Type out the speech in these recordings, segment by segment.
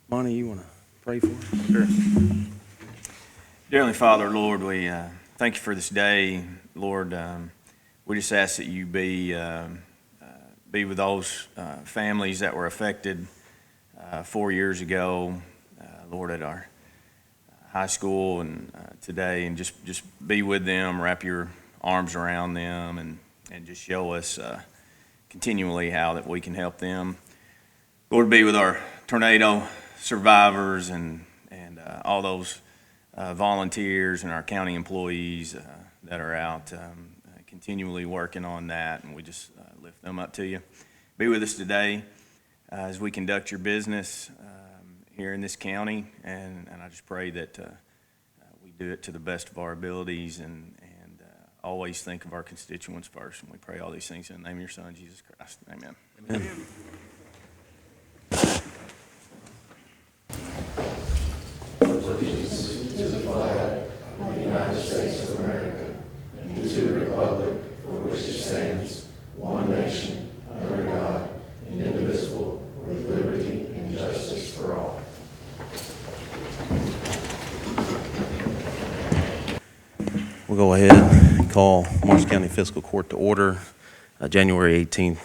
Monty, you want to pray for us? Sure. Dear Heavenly Father, Lord, we thank you for this day. Lord, we just ask that you be with those families that were affected 4 years ago, Lord, at our high school and today, and just be with them, wrap your arms around them, and just show us continually how that we can help them. Lord, be with our tornado survivors and all those volunteers and our county employees that are out continually working on that, and we just lift them up to you. Be with us today as we conduct your business here in this county, and I just pray that we do it to the best of our abilities and always think of our constituents first. And we pray all these things in the name of your Son, Jesus Christ. Amen. Amen. Allegiance to the flag of the United States of America and to the republic for which it stands, one nation, under God, indivisible, with liberty and justice for all. We'll go ahead and call Marshall County Fiscal Court to order, January 18th,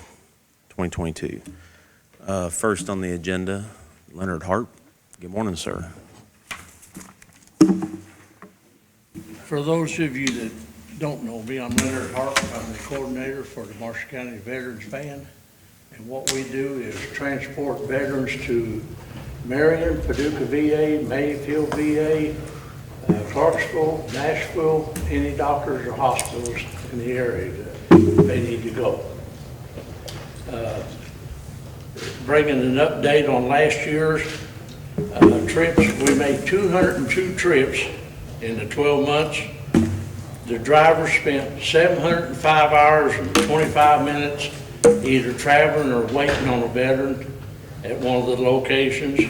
2022. First on the agenda, Leonard Hart. Good morning, sir. For those of you that don't know me, I'm Leonard Hart. I'm the coordinator for the Marshall County Veterans Band. And what we do is transport veterans to Marion, Paducah VA, Mayfield VA, Clarksville, Nashville, any doctors or hospitals in the area that they need to go. Bringing an update on last year's trips, we made 202 trips in the 12 months. The driver spent 705 hours and 25 minutes either traveling or waiting on a veteran at one of the locations.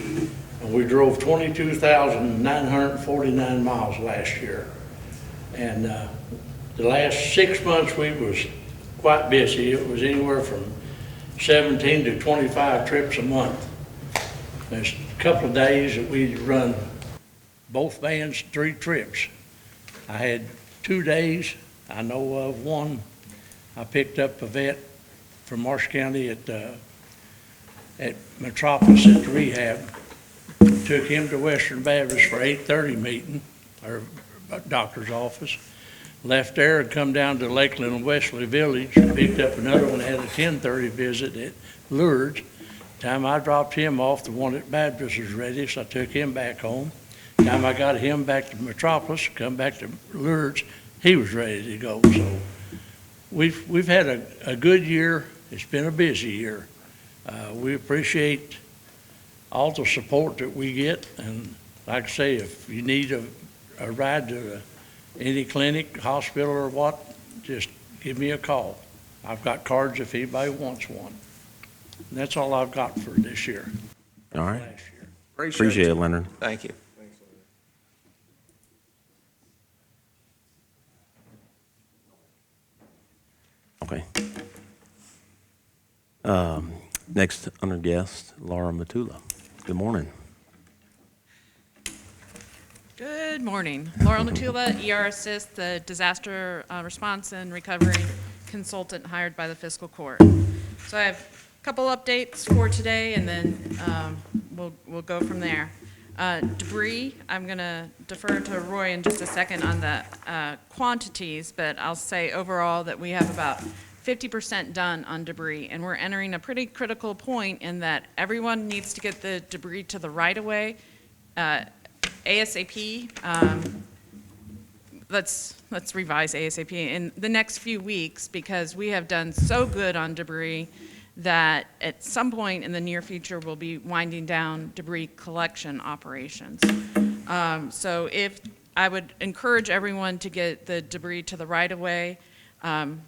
And we drove 22,949 miles last year. And the last 6 months we was quite busy. It was anywhere from 17 to 25 trips a month. There's a couple of days that we run both bands 3 trips. I had 2 days. I know of one. I picked up a vet from Marshall County at Metropolis at the rehab. Took him to Western Baptist for 8:30 meeting, or doctor's office. Left there and come down to Lakeland and Wesley Village. Picked up another one, had a 10:30 visit at Lourdes. Time I dropped him off, the one at Baptist was ready, so I took him back home. Time I got him back to Metropolis, come back to Lourdes, he was ready to go. So we've had a good year. It's been a busy year. We appreciate all the support that we get, and like I say, if you need a ride to any clinic, hospital, or what, just give me a call. I've got cards if anybody wants one. And that's all I've got for this year. All right. Last year. Appreciate it, Leonard. Thank you. Okay. Next under guest, Laura Matula. Good morning. Good morning. Laurel Matula, ER Assist, the disaster response and recovery consultant hired by the Fiscal Court. So I have a couple updates for today, and then we'll go from there. Debris, I'm going to defer to Roy in just a second on the quantities, but I'll say overall that we have about 50% done on debris, and we're entering a pretty critical point in that everyone needs to get the debris to the right-of-way ASAP. Let's revise ASAP in the next few weeks, because we have done so good on debris that at some point in the near future we'll be winding down debris collection operations. So if I would encourage everyone to get the debris to the right-of-way, I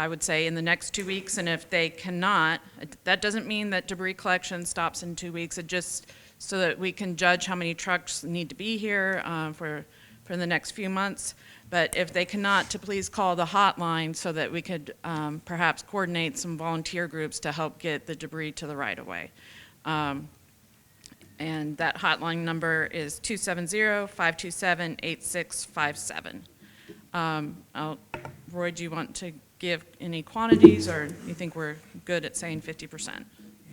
would say in the next 2 weeks, and if they cannot, that doesn't mean that debris collection stops in 2 weeks. It just so that we can judge how many trucks need to be here for the next few months. But if they cannot, to please call the hotline so that we could perhaps coordinate some volunteer groups to help get the debris to the right-of-way. And that hotline number is 270-527-8657. Roy, do you want to give any quantities, or you think we're good at saying 50%?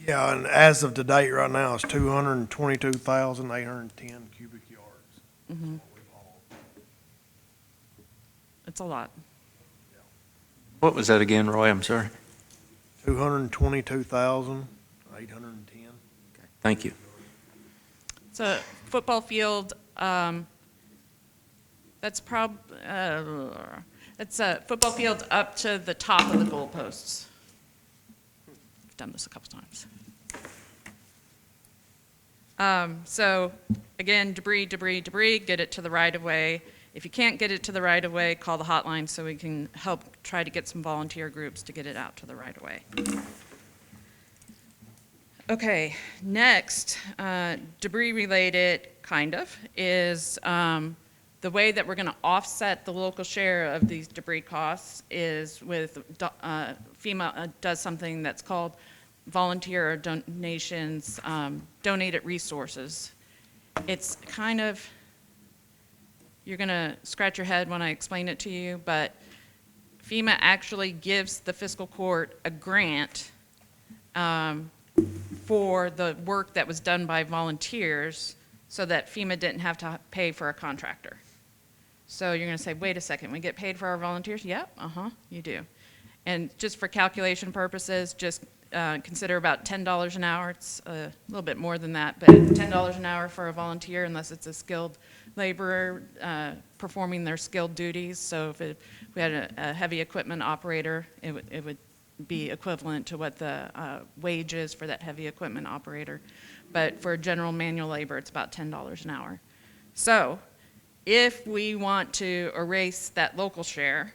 Yeah, and as of today, right now, it's 222,810 cubic yards. It's a lot. What was that again, Roy? I'm sorry. 222,810. Thank you. It's a football field, that's it's a football field up to the top of the goalposts. I've done this a couple times. So again, debris, get it to the right of way. If you can't get it to the right of way, call the hotline so we can help try to get some volunteer groups to get it out to the right of way. Okay, next, debris related, kind of, is the way that we're going to offset the local share of these debris costs is with FEMA does something that's called volunteer donations, donated resources. It's kind of, you're going to scratch your head when I explain it to you, but FEMA actually gives the fiscal court a grant for the work that was done by volunteers so that FEMA didn't have to pay for a contractor. So you're going to say, wait a second, we get paid for our volunteers? Yep, you do. And just for calculation purposes, just consider about $10 an hour. It's a little bit more than that, but $10 an hour for a volunteer unless it's a skilled laborer performing their skilled duties. So if we had a heavy equipment operator, it would be equivalent to what the wage is for that heavy equipment operator. But for general manual labor, it's about $10 an hour. So if we want to erase that local share,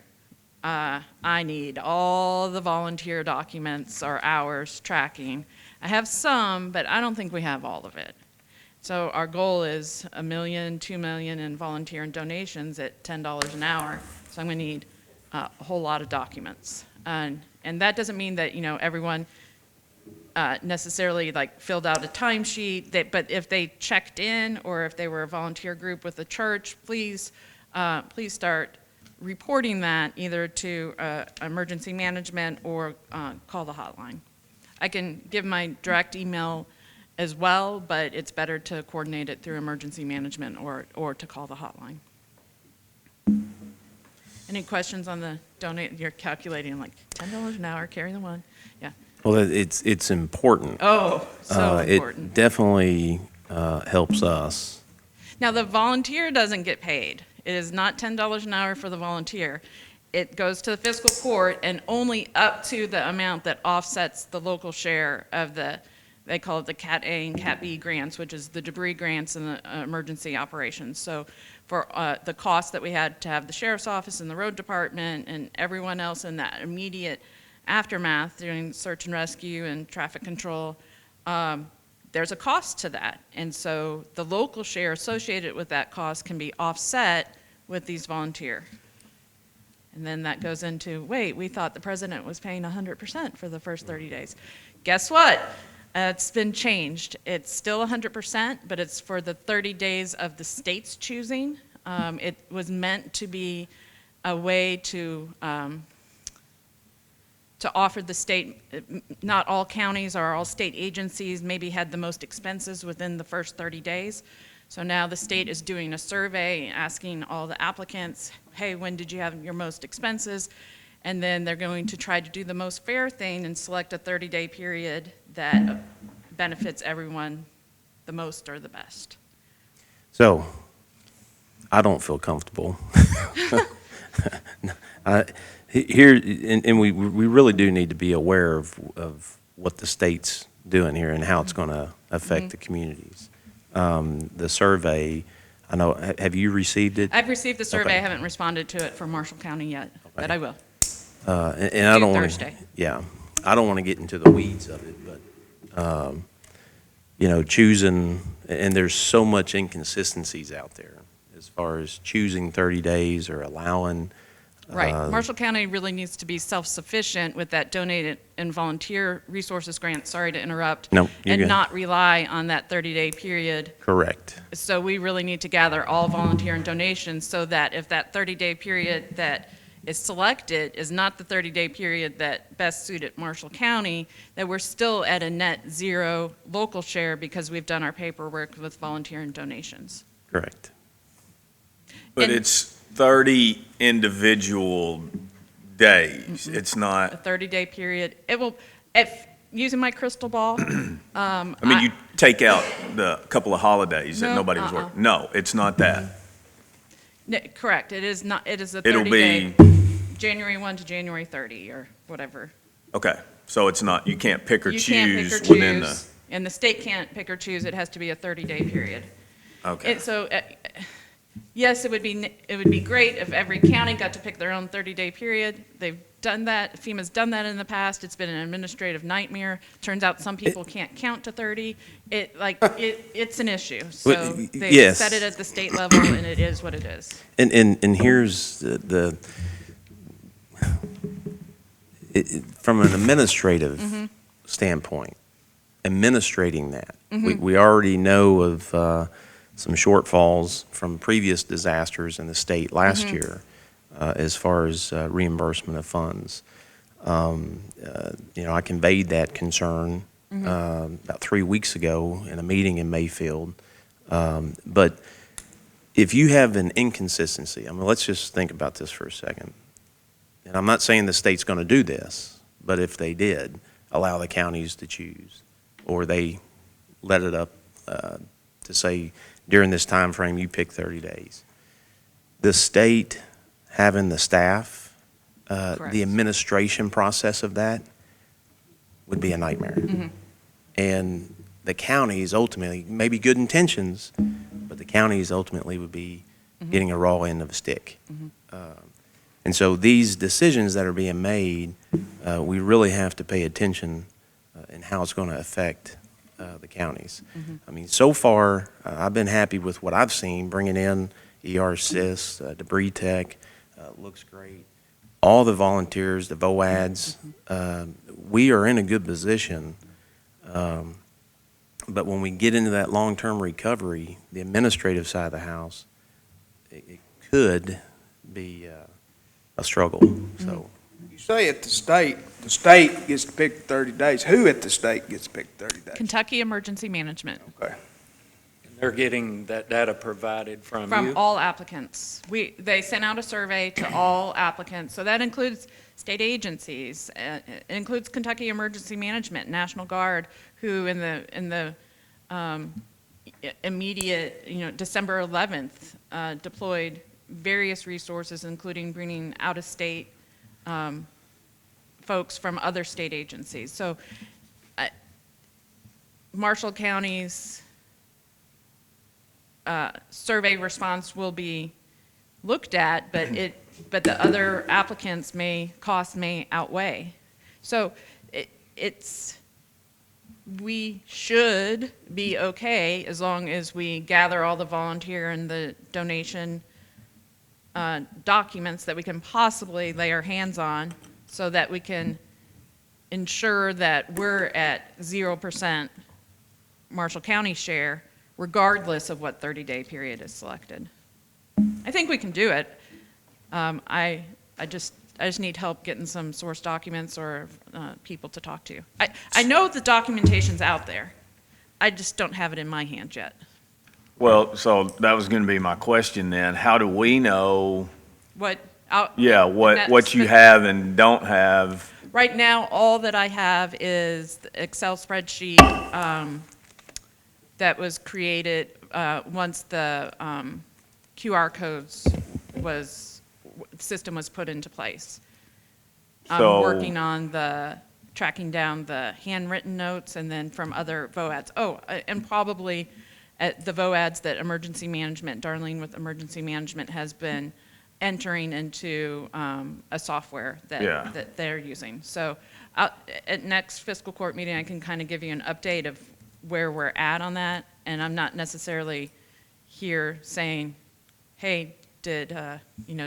I need all the volunteer documents or hours tracking. I have some, but I don't think we have all of it. So our goal is $1 million, $2 million in volunteer and donations at $10 an hour. So I'm going to need a whole lot of documents. And that doesn't mean that, everyone necessarily like filled out a timesheet, but if they checked in or if they were a volunteer group with the church, please start reporting that either to emergency management or call the hotline. I can give my direct email as well, but it's better to coordinate it through emergency management or to call the hotline. Any questions on the donate? You're calculating like $10 an hour, carry the one. Yeah. Well, it's important. Oh, so important. It definitely helps us. Now, the volunteer doesn't get paid. It is not $10 an hour for the volunteer. It goes to the fiscal court and only up to the amount that offsets the local share of they call it the Cat A and Cat B grants, which is the debris grants and the emergency operations. So for the cost that we had to have the sheriff's office and the road department and everyone else in that immediate aftermath during search and rescue and traffic control, there's a cost to that. And so the local share associated with that cost can be offset with these volunteer. And then that goes into, wait, we thought the president was paying 100% for the first 30 days. Guess what? It's been changed. It's still 100%, but it's for the 30 days of the state's choosing. It was meant to be a way to offer the state, not all counties or all state agencies maybe had the most expenses within the first 30 days. So now the state is doing a survey asking all the applicants, hey, when did you have your most expenses? And then they're going to try to do the most fair thing and select a 30-day period that benefits everyone the most or the best. So I don't feel comfortable. Here, and we really do need to be aware of what the state's doing here and how it's going to affect the communities. The survey, I know, have you received it? I've received the survey. Okay. I haven't responded to it for Marshall County yet, but I will. And I don't want Thursday. to, I don't want to get into the weeds of it, but, choosing, and there's so much inconsistencies out there as far as choosing 30 days or allowing Right. Marshall County really needs to be self-sufficient with that donated and volunteer resources grant, sorry to interrupt. No, you're And good. not rely on that 30-day period. Correct. So we really need to gather all volunteer and donations so that if that 30-day period that is selected is not the 30-day period that best suited Marshall County, that we're still at a net zero local share because we've done our paperwork with volunteer and donations. Correct. But And- it's 30 individual days. It's A not, 30-day period, it will, if, using my crystal ball, I mean, you take out the couple of holidays that No, nobody was working. No, it's not that. Correct, it is not, it is a It'll 30-day, be, January 1 to January 30, or whatever. okay, so it's not, you can't pick or You can't pick choose or within the, choose, and the state can't pick or choose, it has to be a 30-day period. okay. And so, yes, it would be great if every county got to pick their own 30-day period. They've done that, FEMA's done that in the past, it's been an administrative nightmare. Turns out some people can't count to 30. It's an issue. So Well, they yes. set it at the state level, and it is what it is. And here's from an administrative standpoint, administrating that, we already know of some shortfalls from previous disasters in the state last year as far as reimbursement of funds. I conveyed that concern about 3 weeks ago in a meeting in Mayfield. But if you have an inconsistency, I mean, let's just think about this for a second. And I'm not saying the state's going to do this, but if they did, allow the counties to choose, or they let it up to say, during this time frame, you pick 30 days. The state having the staff, Correct. the administration process of that would be a nightmare. And the counties ultimately, maybe good intentions, but the counties ultimately would be getting a raw end of a stick. And so these decisions that are being made, we really have to pay attention in how it's going to affect the counties. I mean, so far, I've been happy with what I've seen, bringing in ER Assist, Debris Tech, looks great. All the volunteers, the VOADs, we are in a good position. But when we get into that long-term recovery, the administrative side of the house, it could be a struggle. So You say at the state gets to pick 30 days. Who at the state gets to pick 30 days? Kentucky Emergency Management, Okay. They're getting that data provided from you? from all applicants. They sent out a survey to all applicants, so that includes state agencies, it includes Kentucky Emergency Management, National Guard, who in the immediate, December 11th, deployed various resources, including bringing out-of-state folks from other state agencies. So Marshall County's survey response will be looked at, but the other applicants' costs may outweigh. So we should be okay as long as we gather all the volunteer and the donation documents that we can possibly lay our hands on, so that we can ensure that we're at 0% Marshall County share, regardless of what 30-day period is selected. I think we can do it. I just need help getting some source documents or people to talk to. I know the documentation's out there. I just don't have it in my hand yet. Well, so that was going to be my question then. How do we know, what that's you the- have and don't have? Right now, all that I have is the Excel spreadsheet that was created once the QR codes system was put into place. I'm So- working on tracking down the handwritten notes, and then from other VOADs. Oh, and probably the VOADs that Emergency Management, Darlene with Emergency Management, has been entering into a software that they're using. So at next fiscal court meeting, I can kind of give you an update of where we're at on that. And I'm not necessarily here saying, hey, do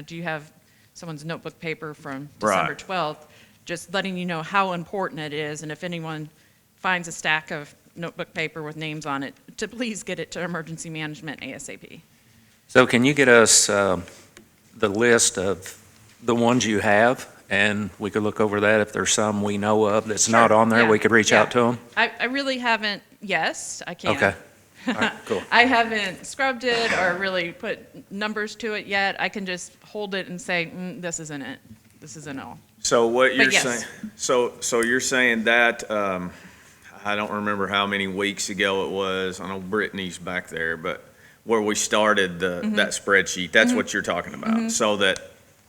you have someone's notebook paper from Right. December 12th, just letting you know how important it is, and if anyone finds a stack of notebook paper with names on it, to please get it to emergency management ASAP. So can you get us the list of the ones you have? And we could look over that. If there's some we know of that's not Sure, on there, yeah, we could reach yeah. out to them? I really haven't, yes, I can. Okay. All right, cool. I haven't scrubbed it or really put numbers to it yet. I can just hold it and say, this isn't it. This isn't all. So what you're yes. saying, so you're saying that, I don't remember how many weeks ago it was, I know Brittany's back there, but where we started that spreadsheet, that's what you're talking about? So that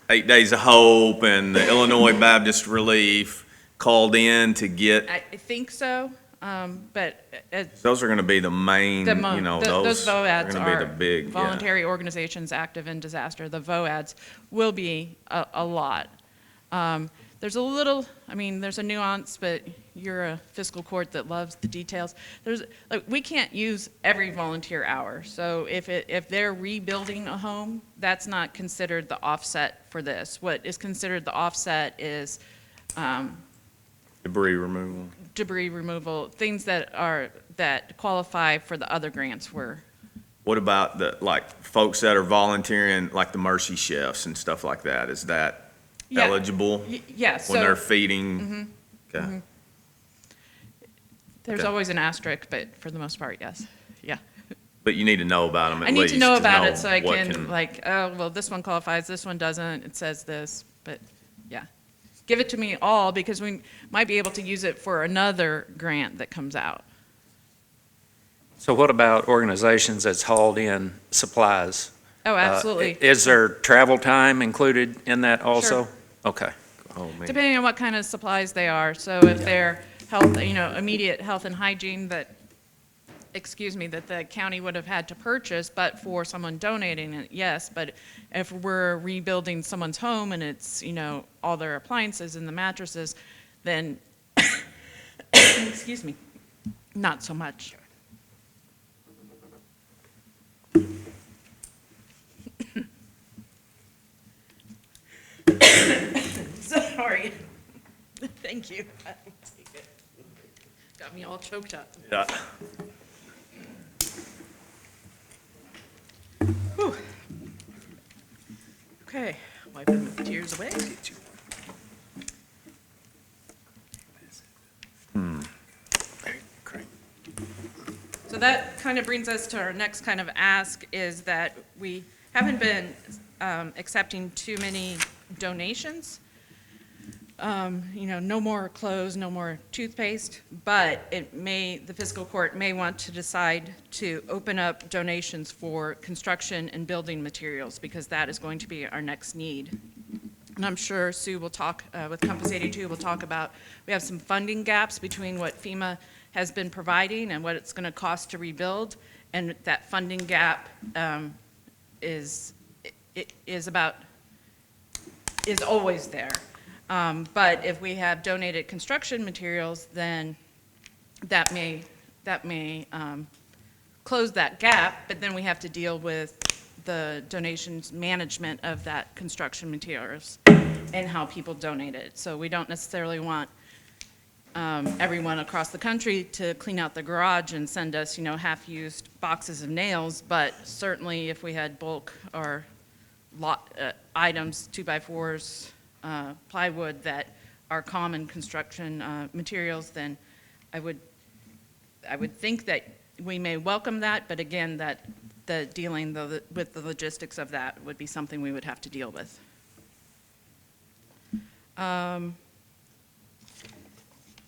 8 Days of Hope and the Illinois Baptist Relief called in to get, I think so, but those are gonna be the main, you know, those those are VOADs gonna be are the big, yeah. voluntary organizations active in disaster. The VOADs will be a lot. There's a little, there's a nuance, but you're a fiscal court that loves the details. We can't use every volunteer hour. So if they're rebuilding a home, that's not considered the offset for this. What is considered the offset is Debris removal. Things that qualify for the other grants were. What about the, like, folks that are volunteering, like the Mercy Chefs and stuff like that? Is that Yeah. eligible Yeah, so. when they're feeding? Okay. There's Okay. always an asterisk, but for the most part, yes. Yeah. But you need to know about them at I need least. to know about it so I what can, oh, well, this one qualifies, this one doesn't, it says this, but, yeah. Give it to me all, because we might be able to use it for another grant that comes out. So what about organizations that's hauled in supplies? Oh, absolutely. Is there travel time included in that also? Sure. Okay. Oh, man. Depending on what kind of supplies they are. So if they're health, immediate health and hygiene that the county would have had to purchase, but for someone donating it, yes. But if we're rebuilding someone's home and it's, all their appliances and the mattresses, then, excuse me, not so much. Sorry. Thank you. I will take it. Got me all choked up. Yeah. Whew. Okay, wiping the tears away. So that kind of brings us to our next kind of ask, is that we haven't been accepting too many donations. No more clothes, no more toothpaste, but the fiscal court may want to decide to open up donations for construction and building materials, because that is going to be our next need. And I'm sure Sue will talk, with Compass 82, we'll talk about, we have some funding gaps between what FEMA has been providing and what it's going to cost to rebuild, and that funding gap is always there. But if we have donated construction materials, then that may close that gap, but then we have to deal with the donations management of that construction materials and how people donate it. So we don't necessarily want everyone across the country to clean out the garage and send us, half-used boxes of nails, but certainly if we had bulk or items, 2x4s, plywood that are common construction materials, then I would think that we may welcome that, but again, that the dealing with the logistics of that would be something we would have to deal with.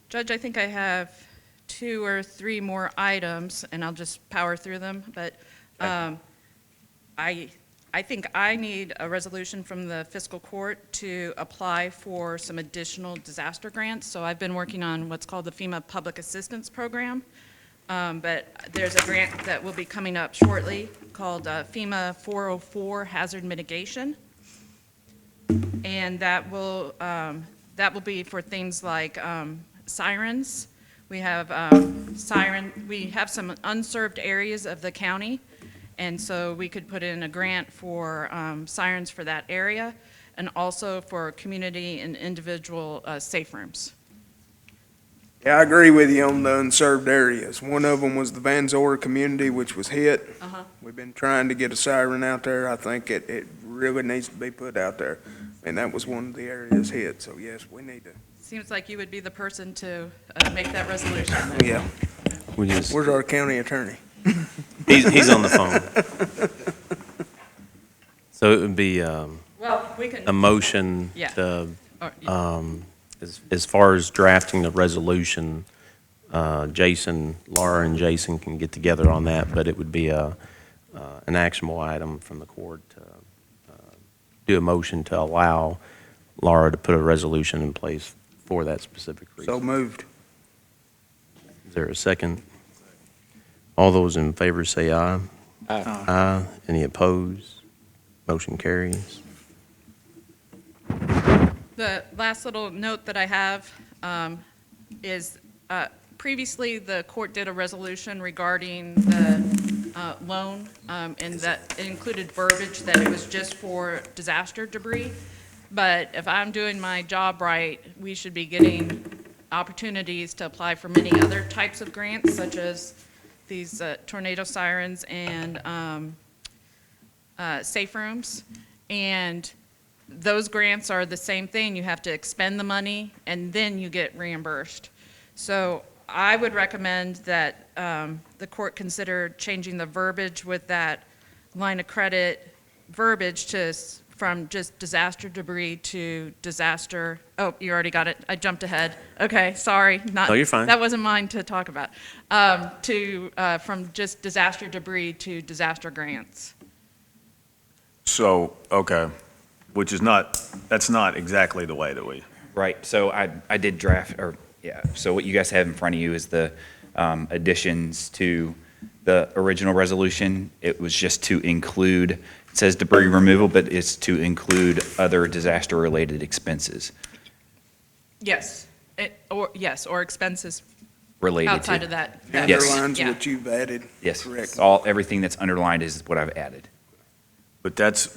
Judge, I think I have 2 or 3 more items, and I'll just power through them, but I think I need a resolution from the fiscal court to apply for some additional disaster grants. So I've been working on what's called the FEMA Public Assistance Program, but there's a grant that will be coming up shortly called FEMA 404 Hazard Mitigation, and that will be for things like sirens. We have we have some unserved areas of the county, and so we could put in a grant for sirens for that area, and also for community and individual safe rooms. Yeah, I agree with you on the unserved areas. One of them was the Van Zora community, which was hit. Uh-huh. We've been trying to get a siren out there. I think it really needs to be put out there. And that was one of the areas hit, so yes, we need to. Seems like you would be the person to make that resolution. Yeah. We just, Where's our county attorney? he's on the phone. So it would be Well, we can. a motion Yeah. to, Or- yeah. as far as drafting the resolution, Laura and Jason can get together on that, but it would be an actionable item from the court to do a motion to allow Laura to put a resolution in place for that specific reason. So moved. Is there a second? All those in favor say aye. Aye. Aye. Any opposed? Motion carries. The last little note that I have is previously the court did a resolution regarding the loan, and that it included verbiage that it was just for disaster debris. But if I'm doing my job right, we should be getting opportunities to apply for many other types of grants, such as these tornado sirens and safe rooms. And those grants are the same thing. You have to expend the money, and then you get reimbursed. So I would recommend that the court consider changing the verbiage with that line of credit verbiage from just disaster debris to disaster, oh, you already got it. I jumped ahead. Okay, sorry. No, you're fine. That wasn't mine to talk about. From just disaster debris to disaster grants. So, okay, which is not, that's not exactly the way that we, Right, so I did draft, or, yeah, so what you guys have in front of you is the additions to the original resolution. It was just to include, it says debris removal, but it's to include other disaster-related expenses Yes, or expenses related to. outside of that. Yes. Underlines Yeah. what you've added. Yes, Correct. everything that's underlined is what I've added. but that's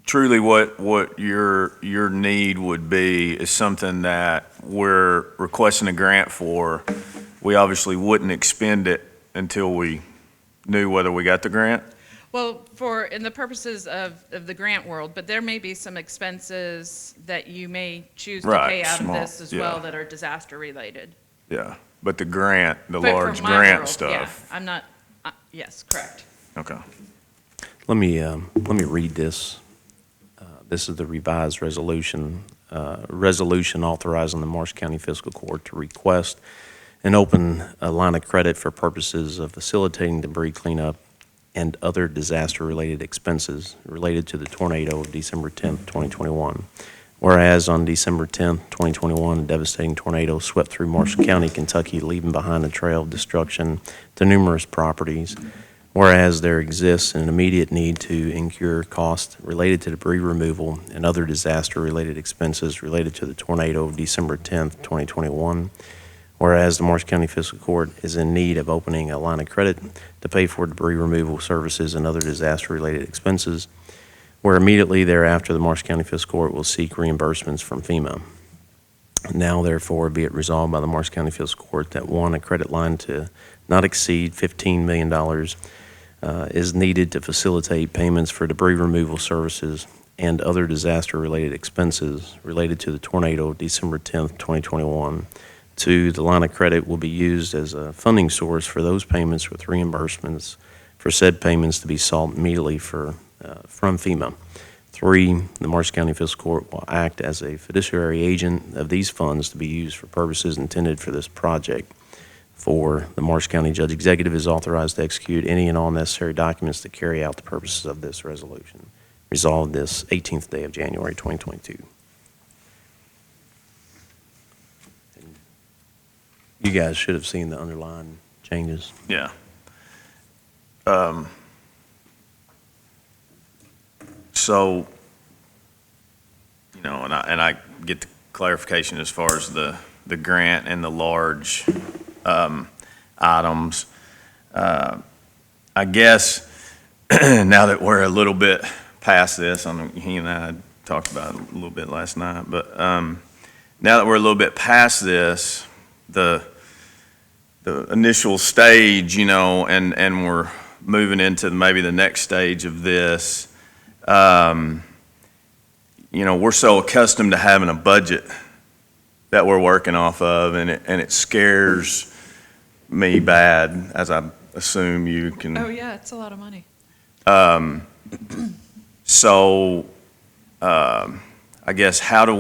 truly what your need would be is something that we're requesting a grant for. We obviously wouldn't expend it until we knew whether we got the grant. Well, in the purposes of the grant world, but there may be some expenses that you may choose to Right, pay out of small, this as well yeah. that are disaster related. Yeah, but the grant, the But for large my grant world, stuff. Yeah, I'm not, yes, correct. Okay. Let me read this. This is the revised resolution. Resolution authorizing the Marshall County Fiscal Court to request and open a line of credit for purposes of facilitating debris cleanup and other disaster-related expenses related to the tornado of December 10th, 2021. Whereas on December 10th, 2021, a devastating tornado swept through Marshall County, Kentucky, leaving behind a trail of destruction to numerous properties. Whereas there exists an immediate need to incur costs related to debris removal and other disaster-related expenses related to the tornado of December 10th, 2021. Whereas the Marshall County Fiscal Court is in need of opening a line of credit to pay for debris removal services and other disaster-related expenses, where immediately thereafter the Marshall County Fiscal Court will seek reimbursements from FEMA. Now, therefore, be it resolved by the Marshall County Fiscal Court that one, a credit line to not exceed $15 million is needed to facilitate payments for debris removal services and other disaster-related expenses related to the tornado of December 10th, 2021. Two, the line of credit will be used as a funding source for those payments with reimbursements for said payments to be sought immediately from FEMA. Three, the Marshall County Fiscal Court will act as a fiduciary agent of these funds to be used for purposes intended for this project. Four, the Marshall County Judge Executive is authorized to execute any and all necessary documents to carry out the purposes of this resolution. Resolved this 18th day of January 2022. You guys should have seen the underlying changes. Yeah. So, and I get the clarification as far as the grant and the large items. I guess now that we're a little bit past this, he and I talked about it a little bit last night, but now that we're a little bit past this, the initial stage, you know, and we're moving into maybe the next stage of this, you know, we're so accustomed to having a budget that we're working off of, and it scares me bad, as I assume you can. Oh, yeah, it's a lot of money. So, I guess how do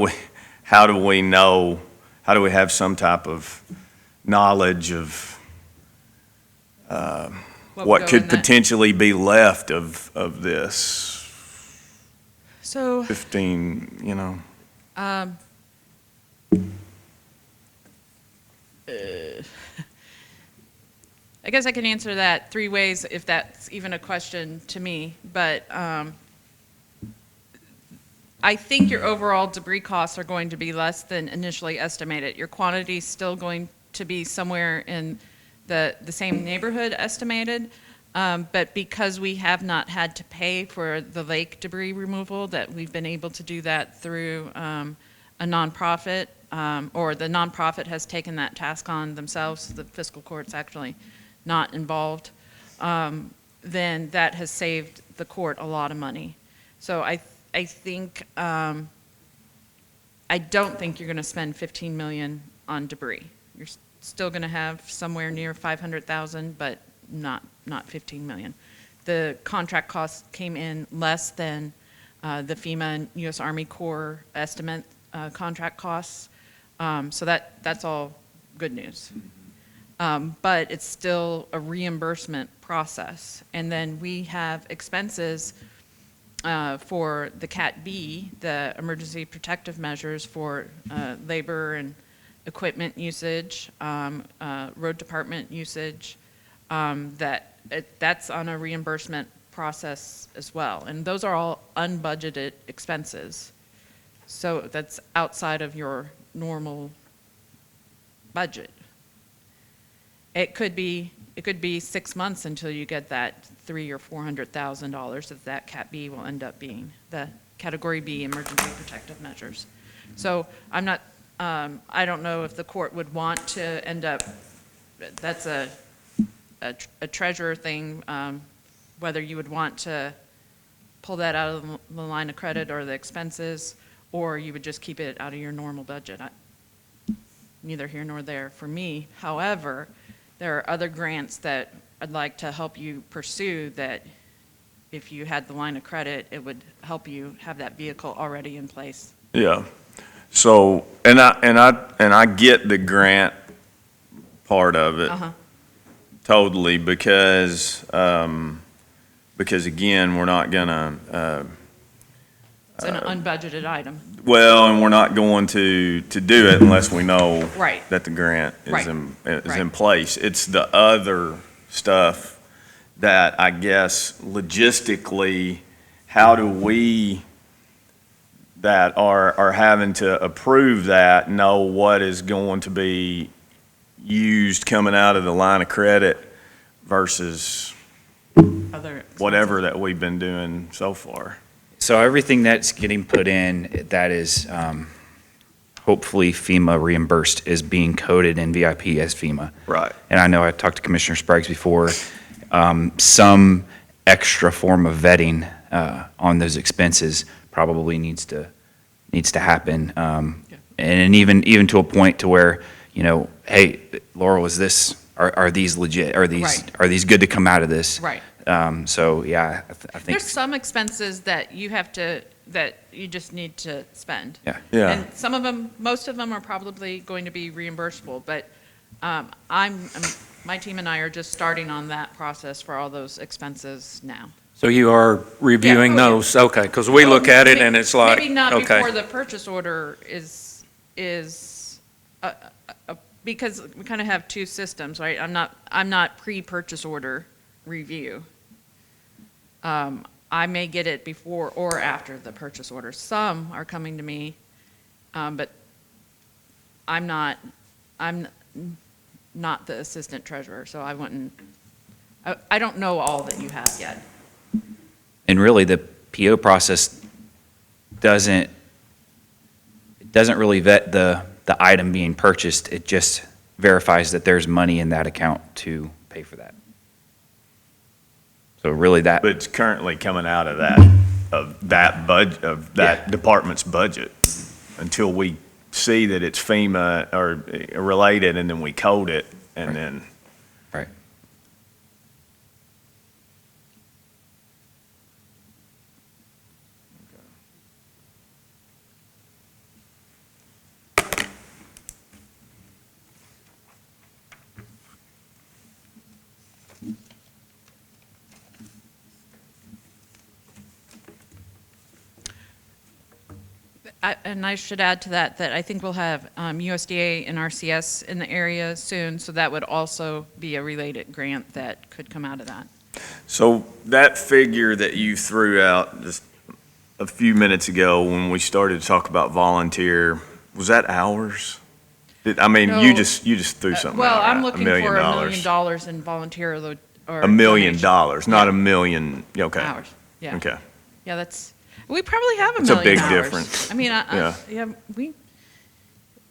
we know, how do we have some type of knowledge of would what go could in that. potentially be left of this So, 15, you know? I guess I can answer that three ways if that's even a question to me, but I think your overall debris costs are going to be less than initially estimated. Your quantity is still going to be somewhere in the same neighborhood estimated, but because we have not had to pay for the lake debris removal, that we've been able to do that through a nonprofit, or the nonprofit has taken that task on themselves, the fiscal court's actually not involved, then that has saved the court a lot of money. So I think, I don't think you're going to spend 15 million on debris. You're still going to have somewhere near 500,000, but not 15 million. The contract costs came in less than the FEMA and U.S. Army Corps estimate contract costs. So that's all good news. But it's still a reimbursement process. And then we have expenses for the Cat B, the emergency protective measures for labor and equipment usage, road department usage, that's on a reimbursement process as well. And those are all unbudgeted expenses. So that's outside of your normal budget. It could be 6 months until you get that $300,000 or $400,000 that Cat B will end up being, the Category B emergency protective measures. So I'm not, I don't know if the court would want to end up, that's a treasurer thing, whether you would want to pull that out of the line of credit or the expenses, or you would just keep it out of your normal budget. Neither here nor there for me. However, there are other grants that I'd like to help you pursue that if you had the line of credit, it would help you have that vehicle already in place. Yeah. So, and I get the grant part of it totally, because again, we're not gonna. It's an unbudgeted item. Well, and we're not going to do it unless we know Right. that the grant is Right. in place. It's the other stuff that I guess logistically, how do we that are having to approve that know what is going to be used coming out of the line of credit versus Other whatever that we've been doing so far? So everything that's getting put in that is hopefully FEMA reimbursed is being coded in VIP as FEMA. Right. And I know I talked to Commissioner Spragues before, some extra form of vetting on those expenses probably needs to happen. And even to a point to where, you know, hey, Laurel, are these legit? Are these good to come out of this? Right. So yeah, I think. There's some expenses that you just need to spend. Yeah. Yeah. And some of them, most of them are probably going to be reimbursable, but my team and I are just starting on that process for all those expenses now. So you are reviewing Yeah, oh, yeah. those, okay, because we look at it and it's like, Maybe not okay. before the purchase order is because we kind of have two systems, right? I'm not pre-purchase order review. I may get it before or after the purchase order. Some are coming to me, but I'm not the assistant treasurer, so I wouldn't, I don't know all that you have yet. And really, the PO process doesn't really vet the item being purchased. It just verifies that there's money in that account to pay for that. So really that, But it's currently coming out of that department's budget until we see that it's FEMA or related, and then we code it, and then. right. And I should add to that, that I think we'll have USDA and RCS in the area soon, so that would also be a related grant that could come out of that. So that figure that you threw out just a few minutes ago when we started to talk about volunteer, was that hours? I mean, No. you just threw something Well, out. I'm right? looking for $1 million in volunteer or $1 million, donation. not Yeah. a million, okay. Hours, yeah. Okay. Yeah, we probably have a It's a million big hours. difference. I mean, Yeah.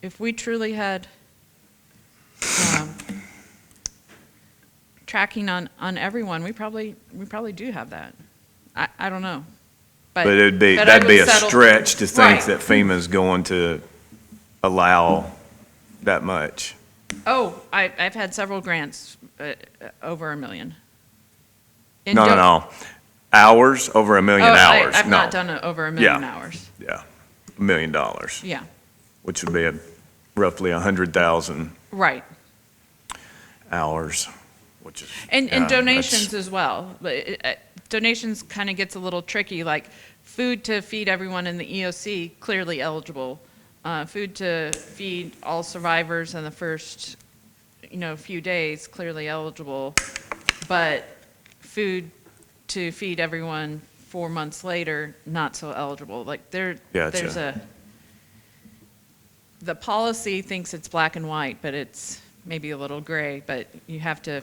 if we truly had tracking on everyone, we probably do have that. I don't know. But I that'd be would a settle- stretch to think Right. that FEMA's going to allow that much. Oh, I've had several grants over $1 million. And No. Hours, over $1 million hours. I've No. not done it over $1 million Yeah. hours. Yeah, $1 million, Yeah, which would be roughly 100,000 right. hours, which is. And yeah, donations that's- as well. But donations kind of gets a little tricky, like food to feed everyone in the EOC, clearly eligible. Food to feed all survivors in the first, few days, clearly eligible. But food to feed everyone 4 months later, not so eligible. Like there's Gotcha. the policy thinks it's black and white, but it's maybe a little gray, but you have to,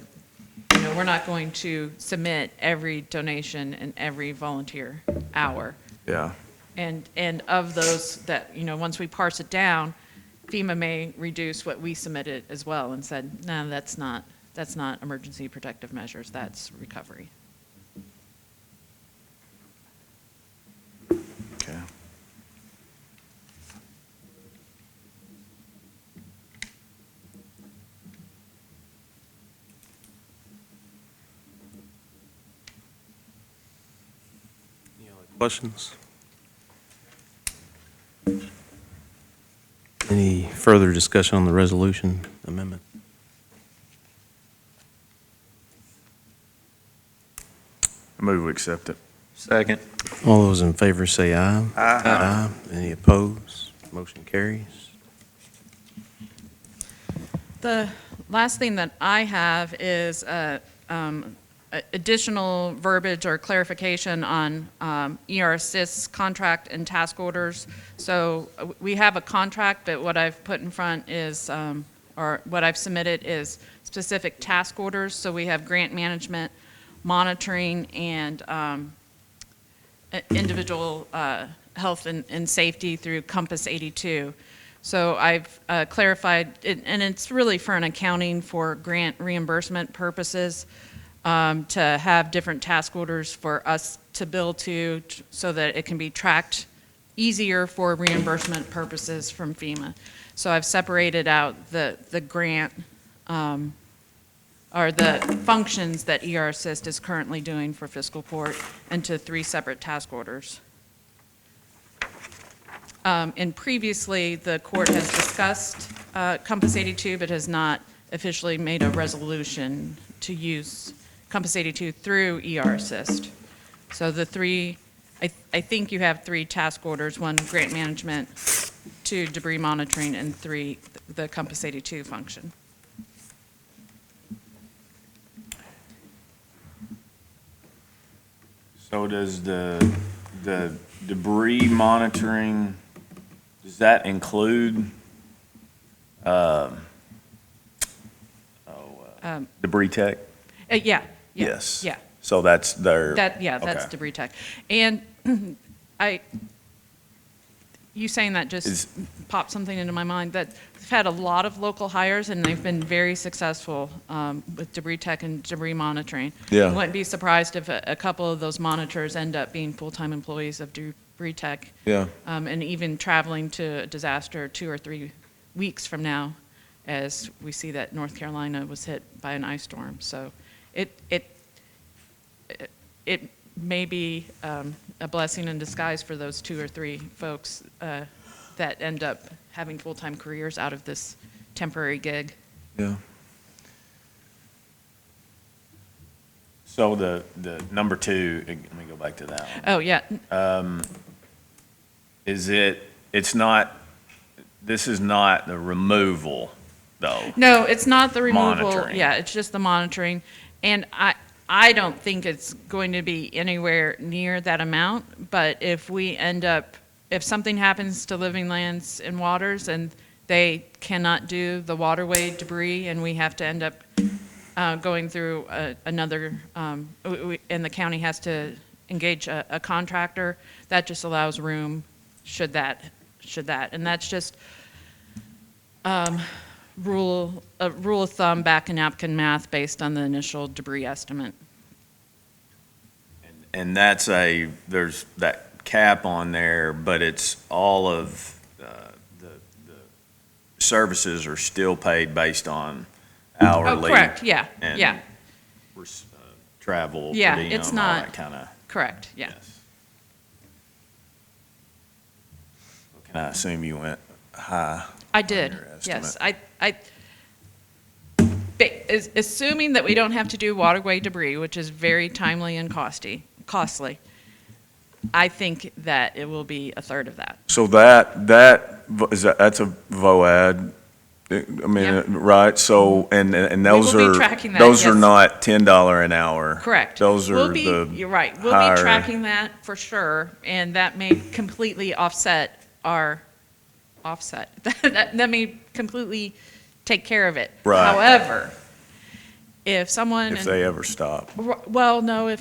we're not going to submit every donation and every volunteer hour. Yeah, And of those that, once we parse it down, FEMA may reduce what we submitted as well and said, no, that's not emergency protective measures, that's recovery. okay. Questions? Any further discussion on the resolution amendment? I move we accept it. Second. All those in favor say aye. Aye. Any opposed? Motion carries. The last thing that I have is additional verbiage or clarification on ER-Assist's contract and task orders. So we have a contract, but what I've put in front is, or what I've submitted is specific task orders. So we have grant management, monitoring, and individual health and safety through Compass 82. So I've clarified, and it's really for an accounting for grant reimbursement purposes, to have different task orders for us to bill to so that it can be tracked easier for reimbursement purposes from FEMA. So I've separated out the grant, or the functions that ER Assist is currently doing for Fiscal Court into 3 separate task orders. And previously, the court has discussed Compass 82, but has not officially made a resolution to use Compass 82 through ER Assist. So the 3, I think you have 3 task orders, 1 grant management, 2 debris monitoring, and 3 the Compass 82 function. So does the debris monitoring, does that include, debris tech? Yeah. Yes. Yeah. So that's their. That's okay. debris tech. And you saying that just Is- popped something into my mind, that we've had a lot of local hires, and they've been very successful with debris tech and debris monitoring. Yeah. I wouldn't be surprised if a couple of those monitors end up being full-time employees of debris tech, Yeah. and even traveling to a disaster 2 or 3 weeks from now, as we see that North Carolina was hit by an ice storm. So it may be a blessing in disguise for those 2 or 3 folks that end up having full-time careers out of this temporary gig. Yeah. So the number 2, let me go back to that one. Oh, yeah, This is not the removal, though. no, it's not the removal. Monitoring. Yeah, it's just the monitoring. And I don't think it's going to be anywhere near that amount, but if we end up, if something happens to living lands and waters and they cannot do the waterway debris and we have to end up going through another, and the county has to engage a contractor, that just allows room should that. And that's just rule of thumb, back in napkin math based on the initial debris estimate. And there's that cap on there, but it's all of the services are still paid based on hourly. Oh, correct, yeah, and yeah, travel, per Yeah, diem, it's all not- that kind of, correct, yeah. yes. Can I assume you went high? I did, your yes. estimate. Assuming that we don't have to do waterway debris, which is very timely and costly, I think that it will be a third of that. So that's a VOAD, I mean, Yeah. right? So, and those will be are, tracking that, those are yes. not $10 an hour. Correct. Those are You're right, we'll higher- be tracking that for sure, and that may completely offset our offset. That may completely take care of it. Right. However, if someone. if they ever stop. Well, no,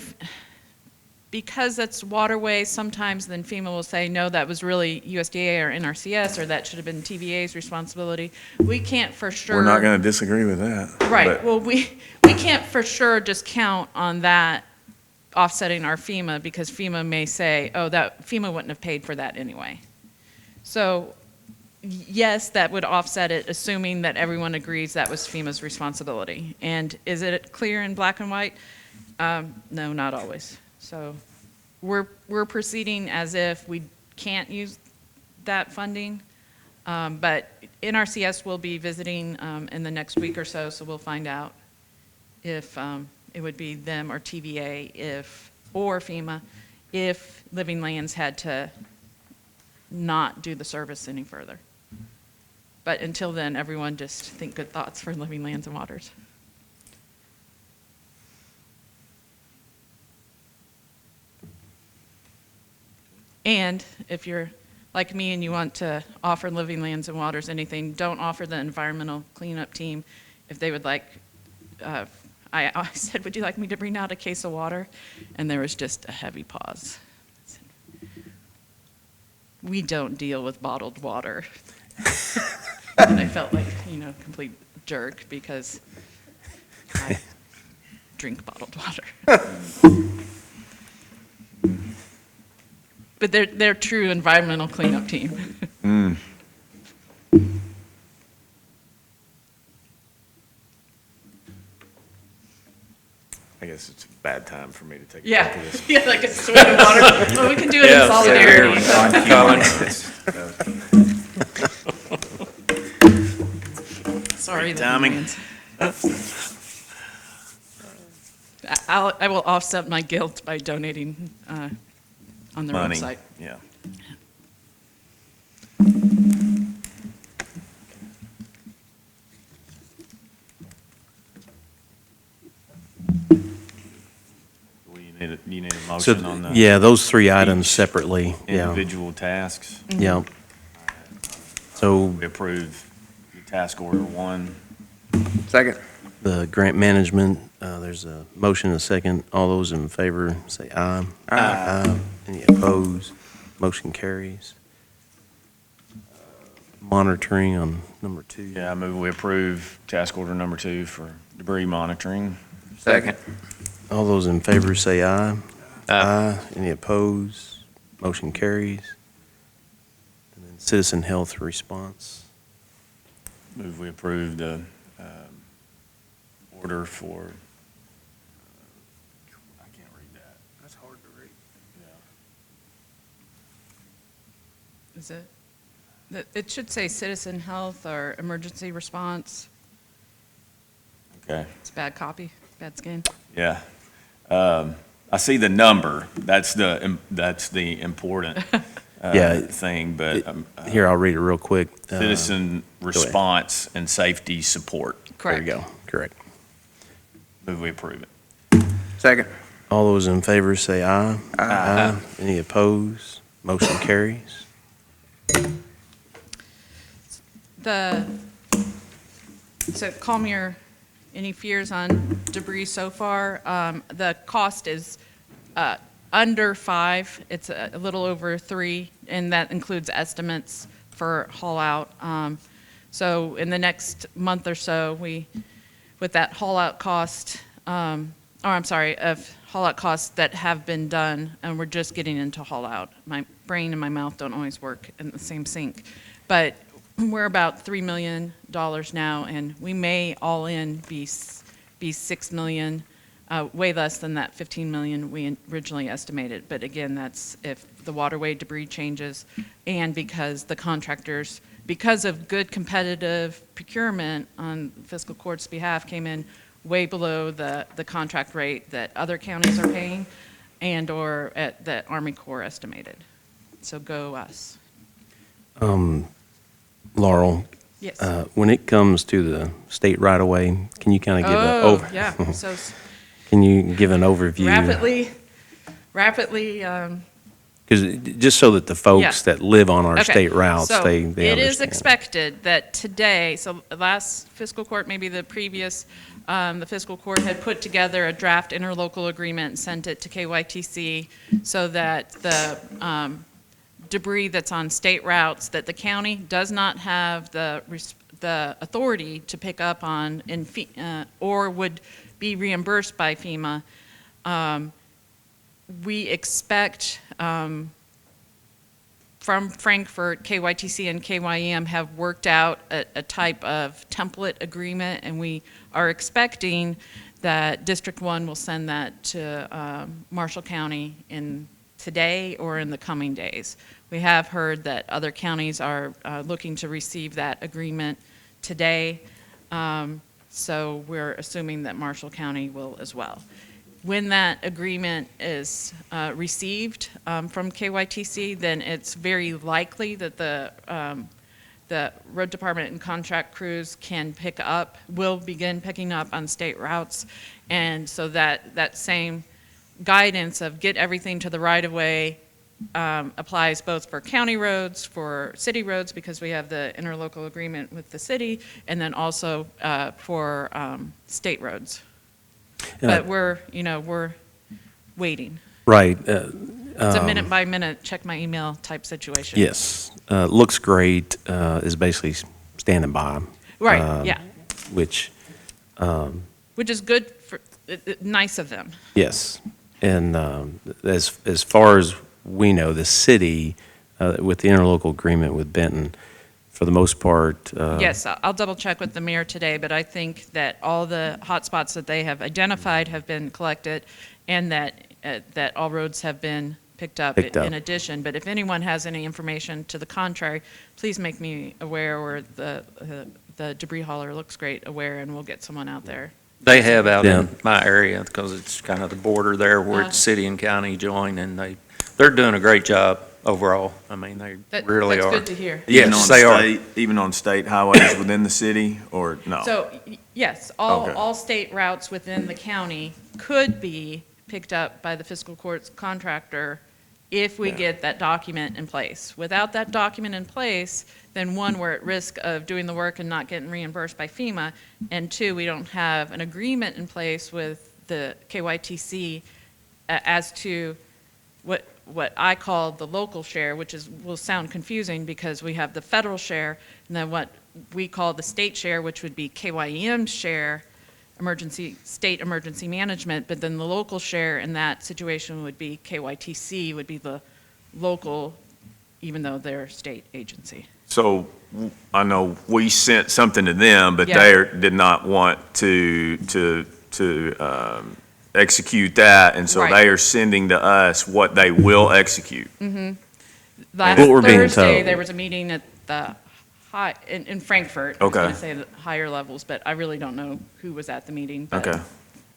because that's waterways, sometimes then FEMA will say, no, that was really USDA or NRCS, or that should have been TVA's responsibility. We can't for sure. We're not going to disagree with that. Right, but- well, we can't for sure just count on that offsetting our FEMA, because FEMA may say, oh, that, FEMA wouldn't have paid for that anyway. So, yes, that would offset it, assuming that everyone agrees that was FEMA's responsibility. And is it clear in black and white? No, not always. So we're proceeding as if we can't use that funding. But NRCS will be visiting in the next week or so we'll find out if it would be them or TVA or FEMA if Living Lands had to not do the service any further. But until then, everyone just think good thoughts for Living Lands and Waters. And if you're like me and you want to offer Living Lands and Waters anything, don't offer the environmental cleanup team if they would like. I said, would you like me to bring out a case of water? And there was just a heavy pause. I said, we don't deal with bottled water. And I felt like, a complete jerk because I drink bottled water. But they're true environmental cleanup team. I guess it's a bad time for me to take a Yeah, drink of this. yeah, like a swig of water. Well, we can do it in solidarity. Sorry, Living timing. Lands. I will offset my guilt by donating on their Money, website. yeah. You need a So, motion on the yeah, those 3 items separately, yeah, individual tasks. yeah. So We approve the task order 1. Second. the grant management, there's a motion and a second. All those in favor say aye. Aye. Any opposed? Motion carries. monitoring on number 2. Yeah, I move we approve task order number 2 for debris monitoring. Second. All those in favor say aye. Aye. Any opposed? Motion carries. And then citizen health response. Move we approve the order for, I can't read that. That's hard to read. Is it? It should say citizen health or emergency response. Okay, It's bad copy, bad scan. yeah. I see the number. That's the important Yeah. thing, but Here, I'll read it real quick. citizen response and safety support. There you Correct. go. Correct. Move we approve it. Second. All those in favor say aye. Aye. Any opposed? Motion carries. So calm any fears on debris so far. The cost is under 5. It's a little over 3, and that includes estimates for haul out. So in the next month or so, with that haul out cost, of haul out costs that have been done, and we're just getting into haul out. My brain and my mouth don't always work in the same sync. But we're about $3 million now, and we may all in be $6 million, way less than that $15 million we originally estimated. But again, that's if the waterway debris changes, and because the contractors, because of good competitive procurement on Fiscal Court's behalf, came in way below the contract rate that other counties are paying, and/or that Army Corps estimated. So go us. Laurel, Yes. when it comes to the state right-of-way, can you kind of give Oh, yeah. So Can you give an overview? rapidly. Because just so that the folks that live on our Okay, state routes, so they it is understand. expected that today, so last fiscal court, maybe the previous, the fiscal court had put together a draft interlocal agreement and sent it to KYTC so that the debris that's on state routes that the county does not have the authority to pick up on or would be reimbursed by FEMA. We expect from Frankfurt, KYTC and KYM have worked out a type of template agreement, and we are expecting that District 1 will send that to Marshall County today or in the coming days. We have heard that other counties are looking to receive that agreement today, so we're assuming that Marshall County will as well. When that agreement is received from KYTC, then it's very likely that the road department and contract crews will begin picking up on state routes, and so that same guidance of get everything to the right-of-way applies both for county roads, for city roads, because we have the interlocal agreement with the city, and then also for state roads. But we're waiting. Right. It's a minute-by-minute, check my email type situation. Yes. Looks great is basically standing by. Right, yeah. Which is good, nice of them. Yes. And as far as we know, the city, with the interlocal agreement with Benton, for the most part. Yes, I'll double check with the mayor today, but I think that all the hot spots that they have identified have been collected, and that all roads have been picked up in addition. But if anyone has any information to the contrary, please make me aware, or the debris hauler looks great aware, and we'll get someone out there. They have out in my area, because it's kind of the border there where it's city and county join, and they're doing a great job overall. I mean, they really are. That's good to hear. Yes, they are. Even on state highways within the city, or no? So, yes, all state routes within the county could be picked up by the fiscal court's contractor if we get that document in place. Without that document in place, then one, we're at risk of doing the work and not getting reimbursed by FEMA, and two, we don't have an agreement in place with the KYTC as to what I call the local share, which will sound confusing because we have the federal share, and then what we call the state share, which would be KYEM's share, state emergency management, but then the local share in that situation would be KYTC, would be the local, even though they're a state agency. So I know we sent something to them, but Yeah. they did not want to execute that, and so Right. they are sending to us what they will execute. Last What we're being Thursday, told. there was a meeting at the in Frankfurt. I was Okay. going to say the higher levels, but I really don't know who was at the meeting. But Okay,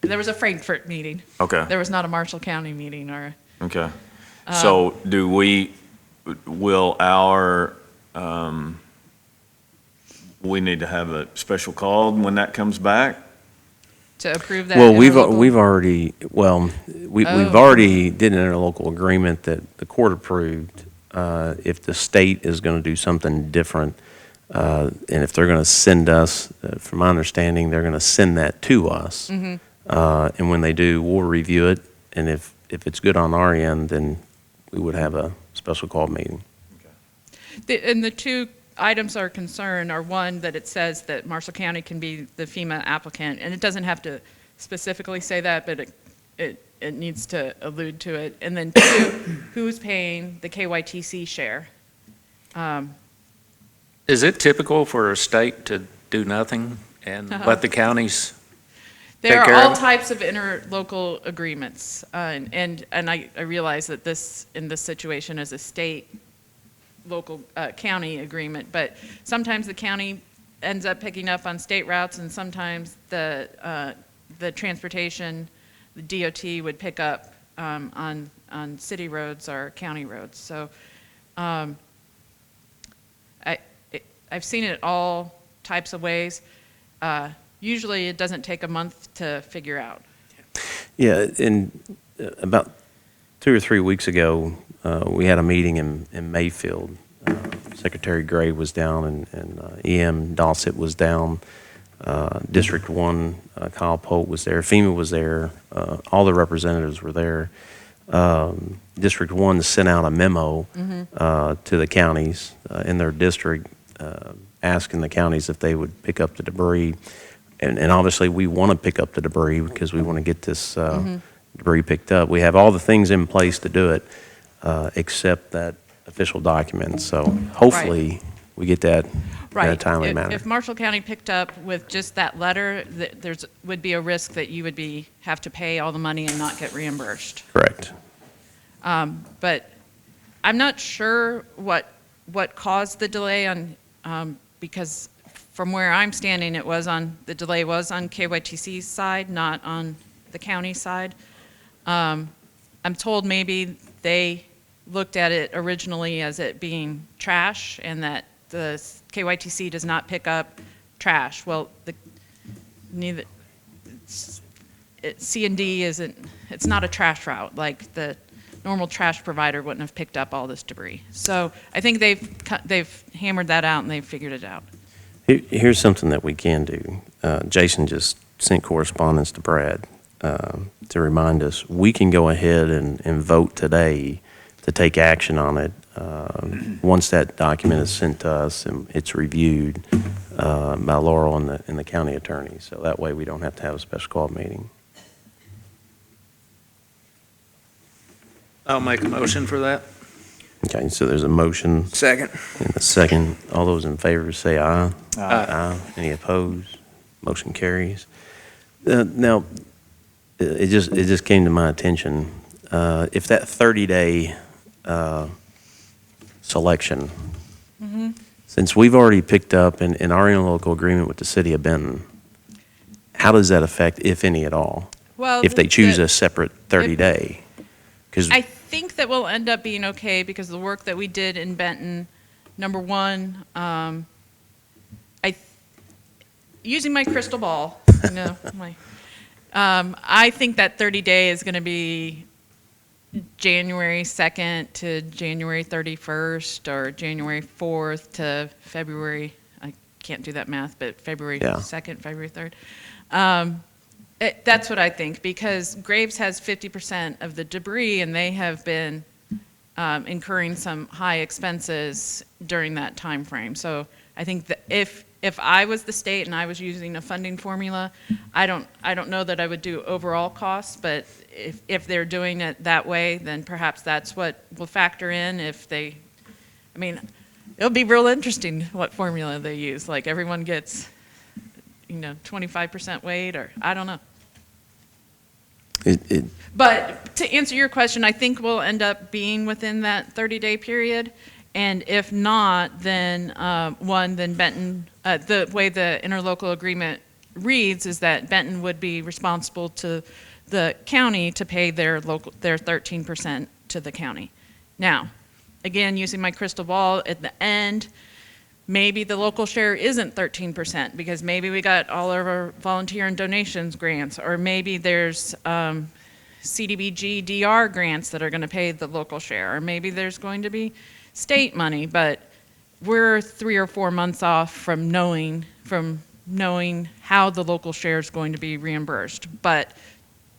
there was a Frankfurt meeting. okay, There was not a Marshall County meeting or, okay. So will our, we need to have a special call when that comes back? to approve that. Well, we've interlocal- already, we've Oh. already did an interlocal agreement that the court approved. If the state is going to do something different, and if they're going to send us, from my understanding, they're going to send that to us. And when they do, we'll review it, and if it's good on our end, then we would have a special call meeting. And the two items are concerned are, one, that it says that Marshall County can be the FEMA applicant, and it doesn't have to specifically say that, but it needs to allude to it. And then two, who's paying the KYTC share? Is it typical for a state to do nothing and let the counties? There Take are care all of it? types of interlocal agreements, and I realize that in this situation is a state, local, county agreement, but sometimes the county ends up picking up on state routes, and sometimes the transportation, the DOT would pick up on city roads or county roads. So I've seen it all types of ways. Usually it doesn't take a month to figure out. Yeah, and about 2 or 3 weeks ago, we had a meeting in Mayfield. Secretary Gray was down, and EM Dossett was down. District 1, Kyle Pope was there. FEMA was there. All the representatives were there. District 1 sent out a memo to the counties in their district, asking the counties if they would pick up the debris. And obviously, we want to pick up the debris because we want to get this debris picked up. We have all the things in place to do it, except that official document. So hopefully, we get that in a Right. timely manner. If Marshall County picked up with just that letter, would be a risk that you would have to pay all the money and not get reimbursed. Correct. But I'm not sure what caused the delay because from where I'm standing, the delay was on KYTC's side, not on the county side. I'm told maybe they looked at it originally as it being trash and that the KYTC does not pick up trash. Well, C&D it's not a trash route. Like the normal trash provider wouldn't have picked up all this debris. So I think they've hammered that out and they've figured it out. Here's something that we can do. Jason just sent correspondence to Brad to remind us. We can go ahead and vote today to take action on it. Once that document is sent to us and it's reviewed by Laurel and the county attorney. So that way we don't have to have a special call meeting. I'll make a motion for that. Okay, so there's a motion Second. and a second. All those in favor say aye. Aye. Any opposed? Motion carries. Now, it just came to my attention. If that 30-day selection, since we've already picked up in our interlocal agreement with the city of Benton, how does that affect, if any at all, Well, if they choose a separate 30-day? Because I think that we'll end up being okay because of the work that we did in Benton. Number one, using my crystal ball, I think that 30-day is going to be January 2nd to January 31st or January 4th to February, I can't do that math, but February Yeah. 2nd, February 3rd. That's what I think, because Graves has 50% of the debris, and they have been incurring some high expenses during that time frame. So I think that if I was the state and I was using a funding formula, I don't know that I would do overall costs, but if they're doing it that way, then perhaps that's what will factor in. I mean, it'll be real interesting what formula they use. Like everyone gets, 25% weight, or I don't know. But to answer your question, I think we'll end up being within that 30-day period. And if not, then then Benton, the way the interlocal agreement reads is that Benton would be responsible to the county to pay their 13% to the county. Now, again, using my crystal ball, at the end, maybe the local share isn't 13% because maybe we got all of our volunteer and donations grants, or maybe there's CDBG DR grants that are going to pay the local share, or maybe there's going to be state money, but we're 3 or 4 months off from knowing how the local share is going to be reimbursed. But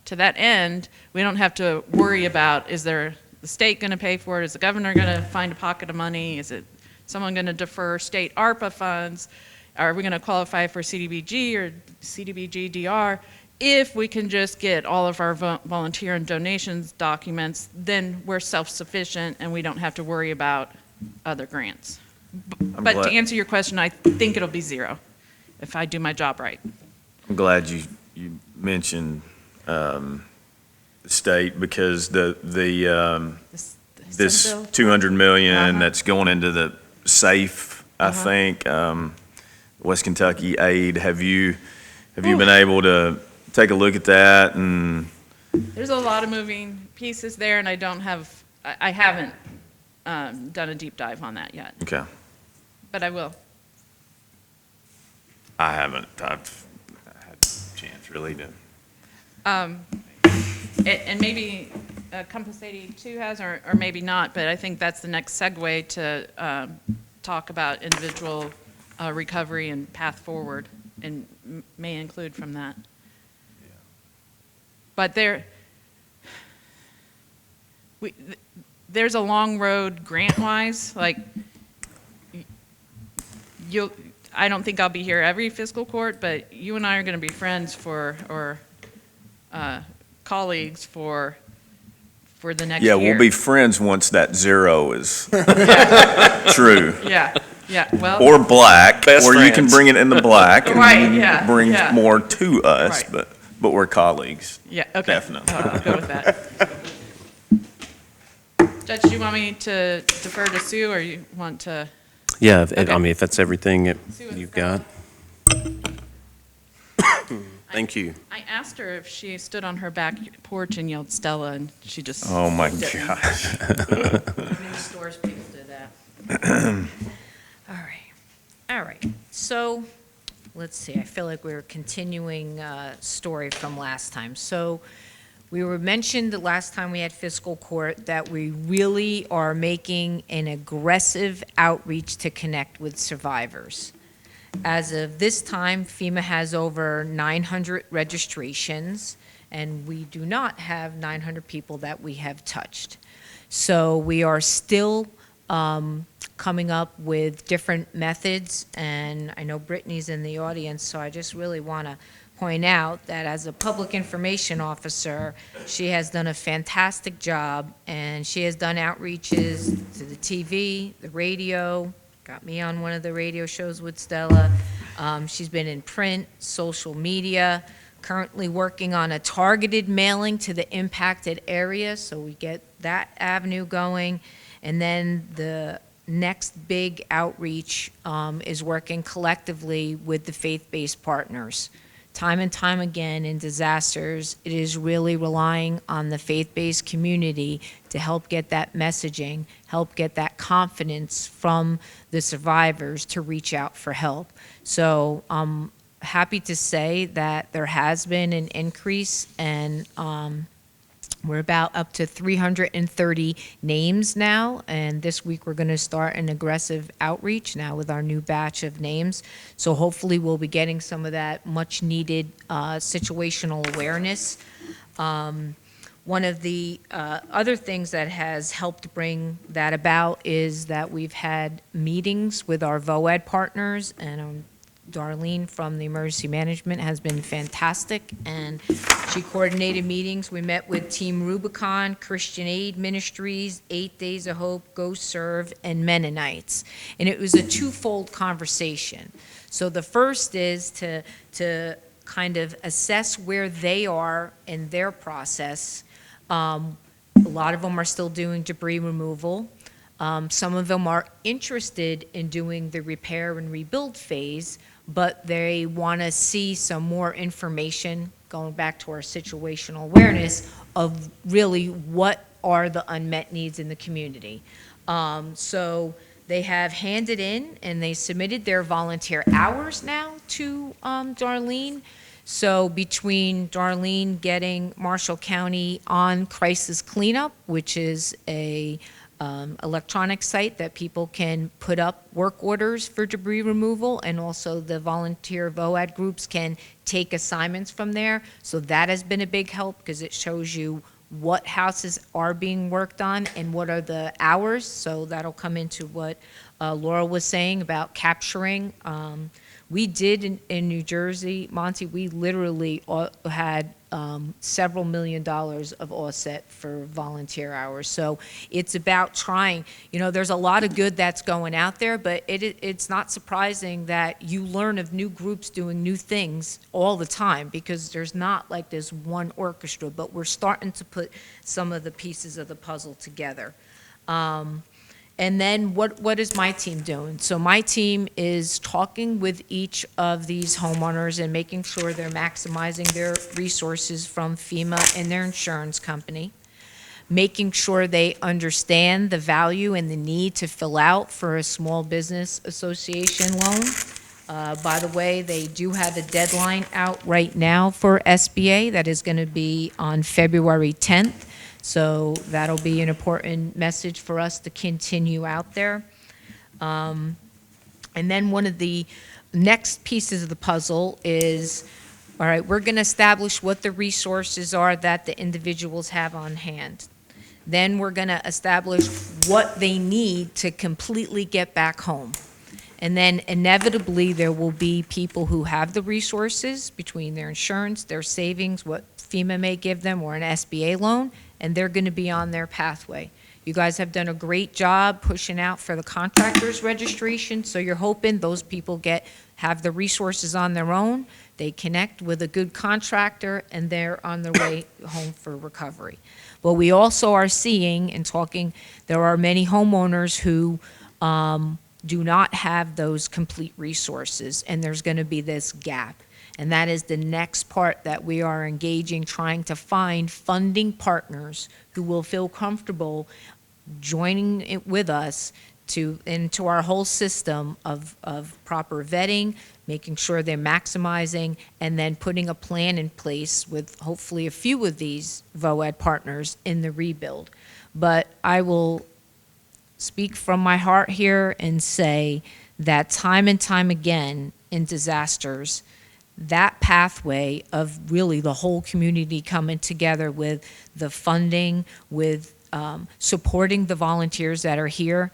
to that end, we don't have to worry about, is there the state going to pay for it? Is the governor going to find a pocket of money? Is it someone going to defer state ARPA funds? Are we going to qualify for CDBG or CDBG DR? If we can just get all of our volunteer and donations documents, then we're self-sufficient and we don't have to worry about other grants. But to answer your question, I think it'll be zero if I do my job right. I'm glad you mentioned the state, because this Senate bill? 200 million Uh-huh. that's going into the SAFE, I think, West Kentucky aid. Have you been able to take a look at that? And There's a lot of moving pieces there, and I haven't done a deep dive on that yet, okay, but I will. I haven't. I've had a chance really to. And maybe Compass 82 has, or maybe not, but I think that's the next segue to talk about individual recovery and path forward, and may include from that. But there's a long road grant-wise. Like, I don't think I'll be here every fiscal court, but you and I are going to be friends or colleagues for the next year. Yeah, we'll be friends once that zero is true. Yeah, well. Or black, Best or you can friends. bring it in the black and Right, yeah, bring yeah. more to us, Right. but we're colleagues. Yeah, okay. Definitely. I'll go with that. Judge, do you want me to defer to Sue, or you want to? Yeah, Okay. if that's everything that Sue and you've Stella. got. Thank you. I asked her if she stood on her back porch and yelled Stella, and she just. Oh, my didn't. gosh. Many stores people did that. All right. So, let's see. I feel like we're continuing story from last time. So, we were mentioned the last time we had fiscal court that we really are making an aggressive outreach to connect with survivors. As of this time, FEMA has over 900 registrations, and we do not have 900 people that we have touched. So we are still coming up with different methods, and I know Brittany's in the audience, so I just really want to point out that as a public information officer, she has done a fantastic job, and she has done outreaches to the TV, the radio, got me on one of the radio shows with Stella. She's been in print, social media, currently working on a targeted mailing to the impacted area, so we get that avenue going. And then the next big outreach is working collectively with the faith-based partners. Time and time again in disasters, it is really relying on the faith-based community to help get that messaging, help get that confidence from the survivors to reach out for help. So I'm happy to say that there has been an increase, and We're about up to 330 names now, and this week we're going to start an aggressive outreach now with our new batch of names. So hopefully we'll be getting some of that much-needed situational awareness. One of the other things that has helped bring that about is that we've had meetings with our VOED partners, and Darlene from the emergency management has been fantastic, and she coordinated meetings. We met with Team Rubicon, Christian Aid Ministries, 8 Days of Hope, Go Serve, and Mennonites. And it was a twofold conversation. So the first is to kind of assess where they are in their process. A lot of them are still doing debris removal. Some of them are interested in doing the repair and rebuild phase, but they want to see some more information, going back to our situational awareness, of really what are the unmet needs in the community. So they have handed in and they submitted their volunteer hours now to Darlene. So between Darlene getting Marshall County on crisis cleanup, which is a electronic site that people can put up work orders for debris removal, and also the volunteer VOAD groups can take assignments from there. So that has been a big help because it shows you what houses are being worked on and what are the hours. So that'll come into what Laura was saying about capturing. We did in New Jersey, Monty, we literally had several $1 million of offset for volunteer hours. So it's about trying, there's a lot of good that's going out there, but it's not surprising that you learn of new groups doing new things all the time, because there's not like this one orchestra, but we're starting to put some of the pieces of the puzzle together. And then what is my team doing? So my team is talking with each of these homeowners and making sure they're maximizing their resources from FEMA and their insurance company, making sure they understand the value and the need to fill out for a small business association loan. By the way, they do have a deadline out right now for SBA that is going to be on February 10th. So that'll be an important message for us to continue out there. And then one of the next pieces of the puzzle is, all right, we're going to establish what the resources are that the individuals have on hand. Then we're going to establish what they need to completely get back home. And then inevitably there will be people who have the resources between their insurance, their savings, what FEMA may give them, or an SBA loan, and they're going to be on their pathway. You guys have done a great job pushing out for the contractors registration, so you're hoping those people have the resources on their own, they connect with a good contractor, and they're on their way home for recovery. But we also are seeing and talking, there are many homeowners who do not have those complete resources, and there's going to be this gap. And that is the next part that we are engaging, trying to find funding partners who will feel comfortable joining it with us into our whole system of proper vetting, making sure they're maximizing, and then putting a plan in place with hopefully a few of these VOED partners in the rebuild. But I will speak from my heart here and say that time and time again in disasters, that pathway of really the whole community coming together with the funding, with supporting the volunteers that are here,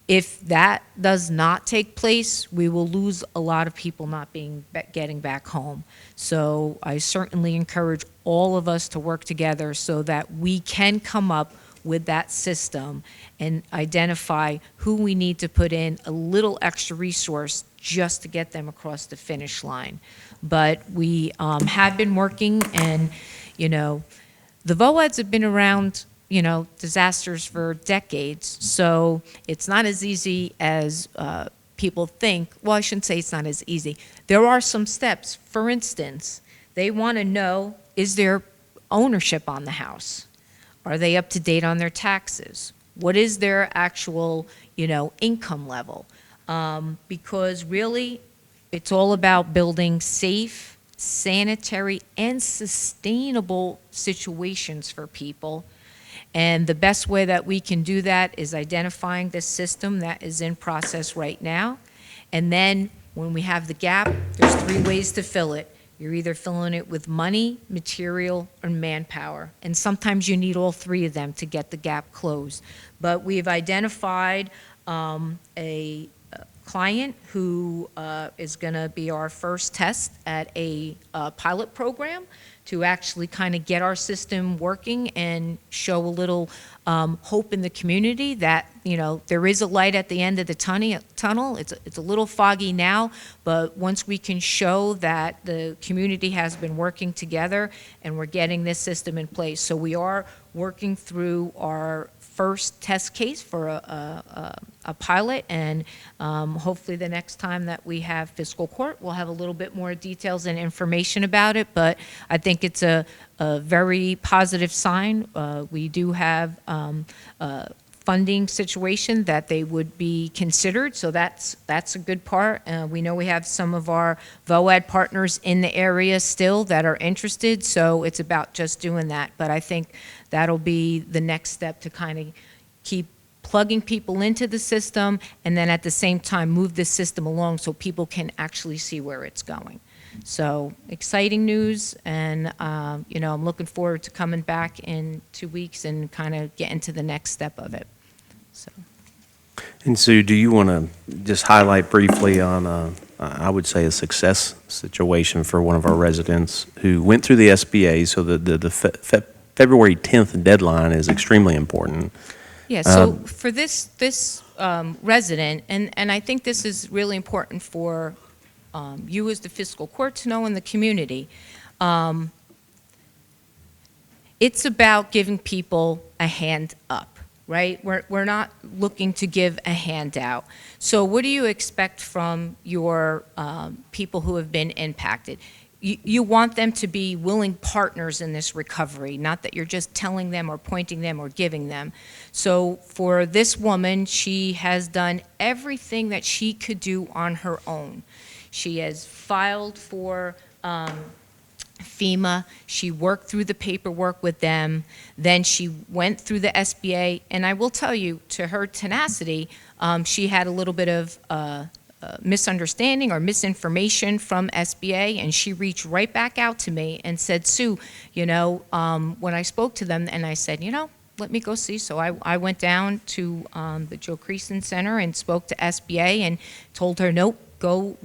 if that does not take place, we will lose a lot of people not getting back home. So I certainly encourage all of us to work together so that we can come up with that system and identify who we need to put in a little extra resource just to get them across the finish line. But we have been working, and, the VOEDs have been around, disasters for decades. So it's not as easy as people think. Well, I shouldn't say it's not as easy. There are some steps. For instance, they want to know, is there ownership on the house? Are they up to date on their taxes? What is their actual, income level? Because really, it's all about building safe, sanitary, and sustainable situations for people. And the best way that we can do that is identifying the system that is in process right now. And then when we have the gap, there's 3 ways to fill it. You're either filling it with money, material, or manpower. And sometimes you need all 3 of them to get the gap closed. But we've identified a client who is going to be our first test at a pilot program to actually kind of get our system working and show a little hope in the community that, you know, there is a light at the end of the tunnel. It's a little foggy now, but once we can show that the community has been working together and we're getting this system in place. So we are working through our first test case for a pilot, and hopefully the next time that we have fiscal court, we'll have a little bit more details and information about it, but I think it's a very positive sign. We do have funding situation that they would be considered, so that's a good part. We know we have some of our VOAD partners in the area still that are interested, so it's about just doing that. But I think that'll be the next step to kind of keep plugging people into the system, and then at the same time move the system along so people can actually see where it's going. So exciting news, and you know, I'm looking forward to coming back in 2 weeks and kind of getting to the next step of it. So. And Sue, do you want to just highlight briefly on, I would say, a success situation for one of our residents who went through the SBA, so the February 10th deadline is extremely important. Yeah, so for this resident, and I think this is really important for you as the fiscal court to know in the community, it's about giving people a hand up. Right? We're not looking to give a handout. So what do you expect from your people who have been impacted? You want them to be willing partners in this recovery, not that you're just telling them or pointing them or giving them. So for this woman, she has done everything that she could do on her own. She has filed for FEMA, she worked through the paperwork with them, then she went through the SBA, and I will tell you, to her tenacity, she had a little bit of misunderstanding or misinformation from SBA, and she reached right back out to me and said, Sue, you know, when I spoke to them, and I said, you know, let me go see. So I went down to the Joe Creason Center and spoke to SBA and told her, nope, go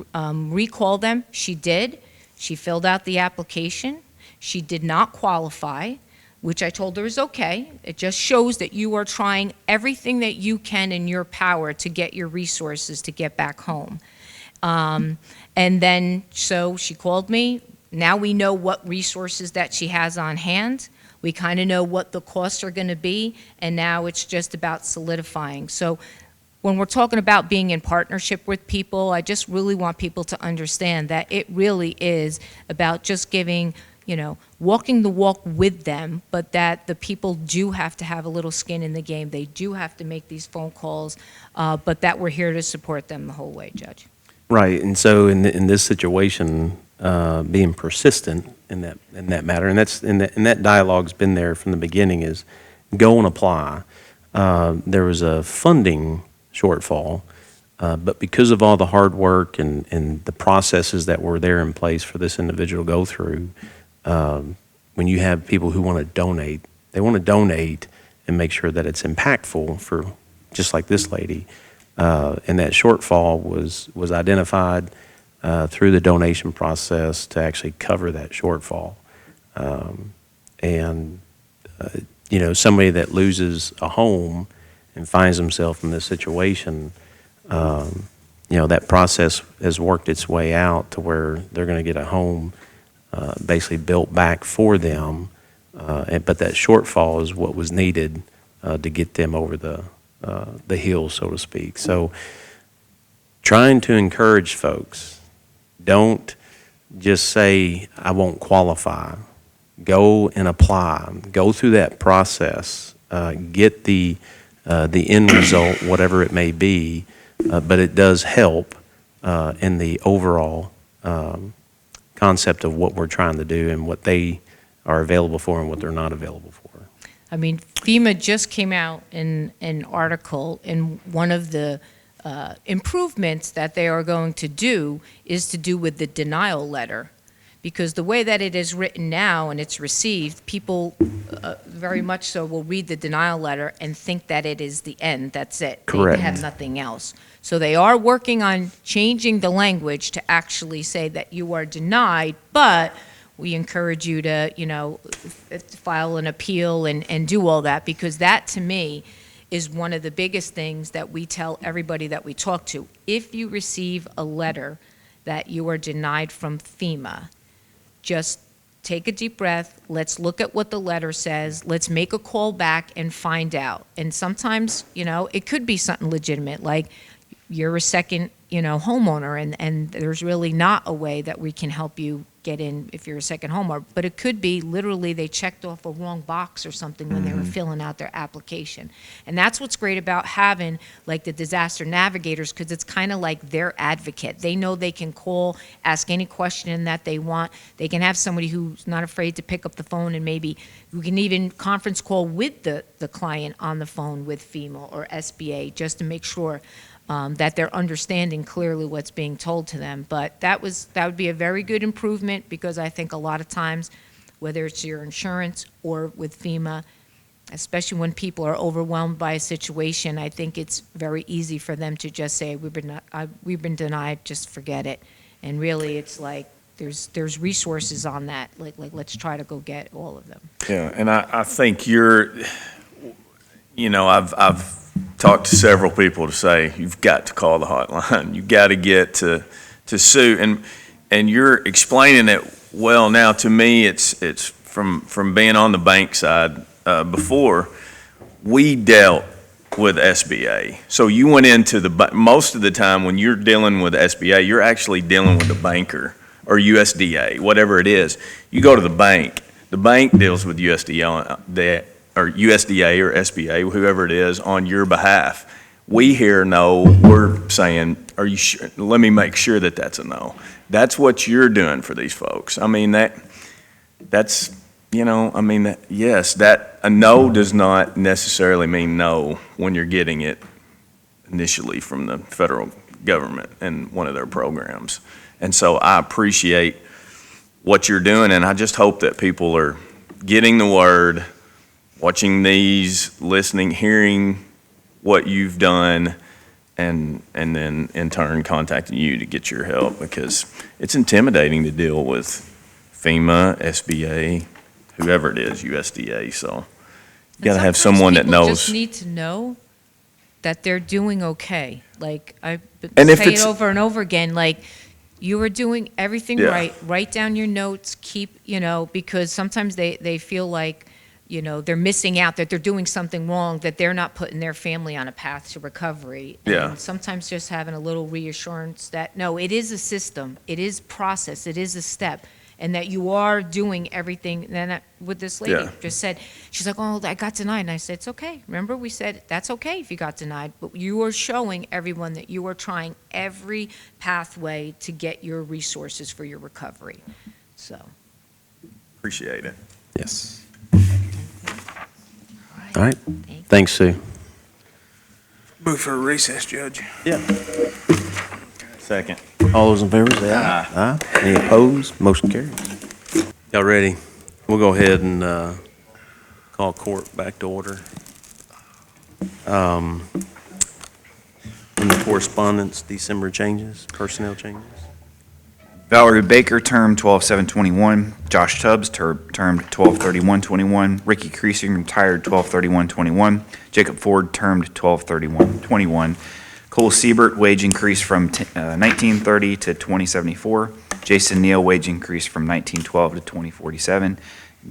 recall them. She did. She filled out the application. She did not qualify, which I told her is okay. It just shows that you are trying everything that you can in your power to get your resources to get back home. And then, so she called me. Now we know what resources that she has on hand. We kind of know what the costs are going to be, and now it's just about solidifying. So when we're talking about being in partnership with people, I just really want people to understand that it really is about just giving, you know, walking the walk with them, but that the people do have to have a little skin in the game. They do have to make these phone calls, but that we're here to support them the whole way, Judge. Right, and so in this situation, being persistent in that matter, and that dialogue's been there from the beginning, is go and apply. There was a funding shortfall, but because of all the hard work and the processes that were there in place for this individual to go through, when you have people who want to donate, they want to donate and make sure that it's impactful for, just like this lady, and that shortfall was identified through the donation process to actually cover that shortfall. And you know, somebody that loses a home and finds himself in this situation, you know, that process has worked its way out to where they're going to get a home basically built back for them, but that shortfall is what was needed to get them over the hill, so to speak. So trying to encourage folks, don't just say, I won't qualify. Go and apply. Go through that process. Get the end result, whatever it may be, but it does help in the overall kind concept of what we're trying to do and what they are available for and what they're not available for. I mean, FEMA just came out in an article, and one of the improvements that they are going to do is to do with the denial letter. Because the way that it is written now and it's received, people very much so will read the denial letter and think that it is the end, that's it. Correct. They have nothing else. So they are working on changing the language to actually say that you are denied, but we encourage you to, file an appeal and do all that, because that, to me, is one of the biggest things that we tell everybody that we talk to. If you receive a letter that you are denied from FEMA, just take a deep breath, let's look at what the letter says, let's make a call back and find out. And sometimes, it could be something legitimate, like you're a second, homeowner, and there's really not a way that we can help you get in if you're a second homeowner. But it could be literally they checked off a wrong box or something when they were filling out their application. And that's what's great about having like the disaster navigators, because it's kind of like their advocate. They know they can call, ask any question that they want. They can have somebody who's not afraid to pick up the phone, and maybe we can even conference call with the client on the phone with FEMA or SBA just to make sure that they're understanding clearly what's being told to them. But that would be a very good improvement, because I think a lot of times, whether it's your insurance or with FEMA, especially when people are overwhelmed by a situation, I think it's very easy for them to just say, we've been denied, just forget it. And really, it's like there's resources on that. Like let's try to go get all of them. Yeah, and I think I've talked to several people to say, you've got to call the hotline. You've got to get to sue. And you're explaining it well now. To me, it's from being on the bank side before, we dealt with SBA. So you went into most of the time when you're dealing with SBA, you're actually dealing with the banker or USDA, whatever it is. You go to the bank deals with USDA or SBA, whoever it is, on your behalf. We here know, we're saying, are you sure? Let me make sure that that's a no. That's what you're doing for these folks. I mean, that's, yes, that a no does not necessarily mean no when you're getting it initially from the federal government and one of their programs. And so I appreciate what you're doing, and I just hope that people are getting the word, watching these, listening, hearing what you've done, and then in turn contacting you to get your help, because it's intimidating to deal with FEMA, SBA, whoever it is, USDA. So you got to have someone that knows. People just need to know that they're doing okay. Like I And if say it it's- over and over again, like you are doing everything Yeah. right. Write down your notes. Keep, because sometimes they feel like, they're missing out, that they're doing something wrong, that they're not putting their family on a path to recovery. Yeah. And sometimes just having a little reassurance that, no, it is a system, it is process, it is a step, and that you are doing everything. And then what this lady Yeah. just said, she's like, oh, I got denied. And I said, it's okay. Remember, we said that's okay if you got denied, but you are showing everyone that you are trying every pathway to get your resources for your recovery. So. Appreciate it. Yes. All right. Thanks, Sue. Move for a recess, Judge. Second. All those in favor, say aye. Aye. Any opposed? Motion carries. Y'all ready? We'll go ahead and call court back to order. In the correspondence, December changes, personnel changes. Valerie Baker, term 12/7/21. Josh Tubbs, termed 12/31/21. Ricky Creasing, retired 12/31/21. Jacob Ford, termed 12/31/21. Cole Siebert, wage increase from 1930 to 2074. Jason Neal, wage increase from 1912 to 2047.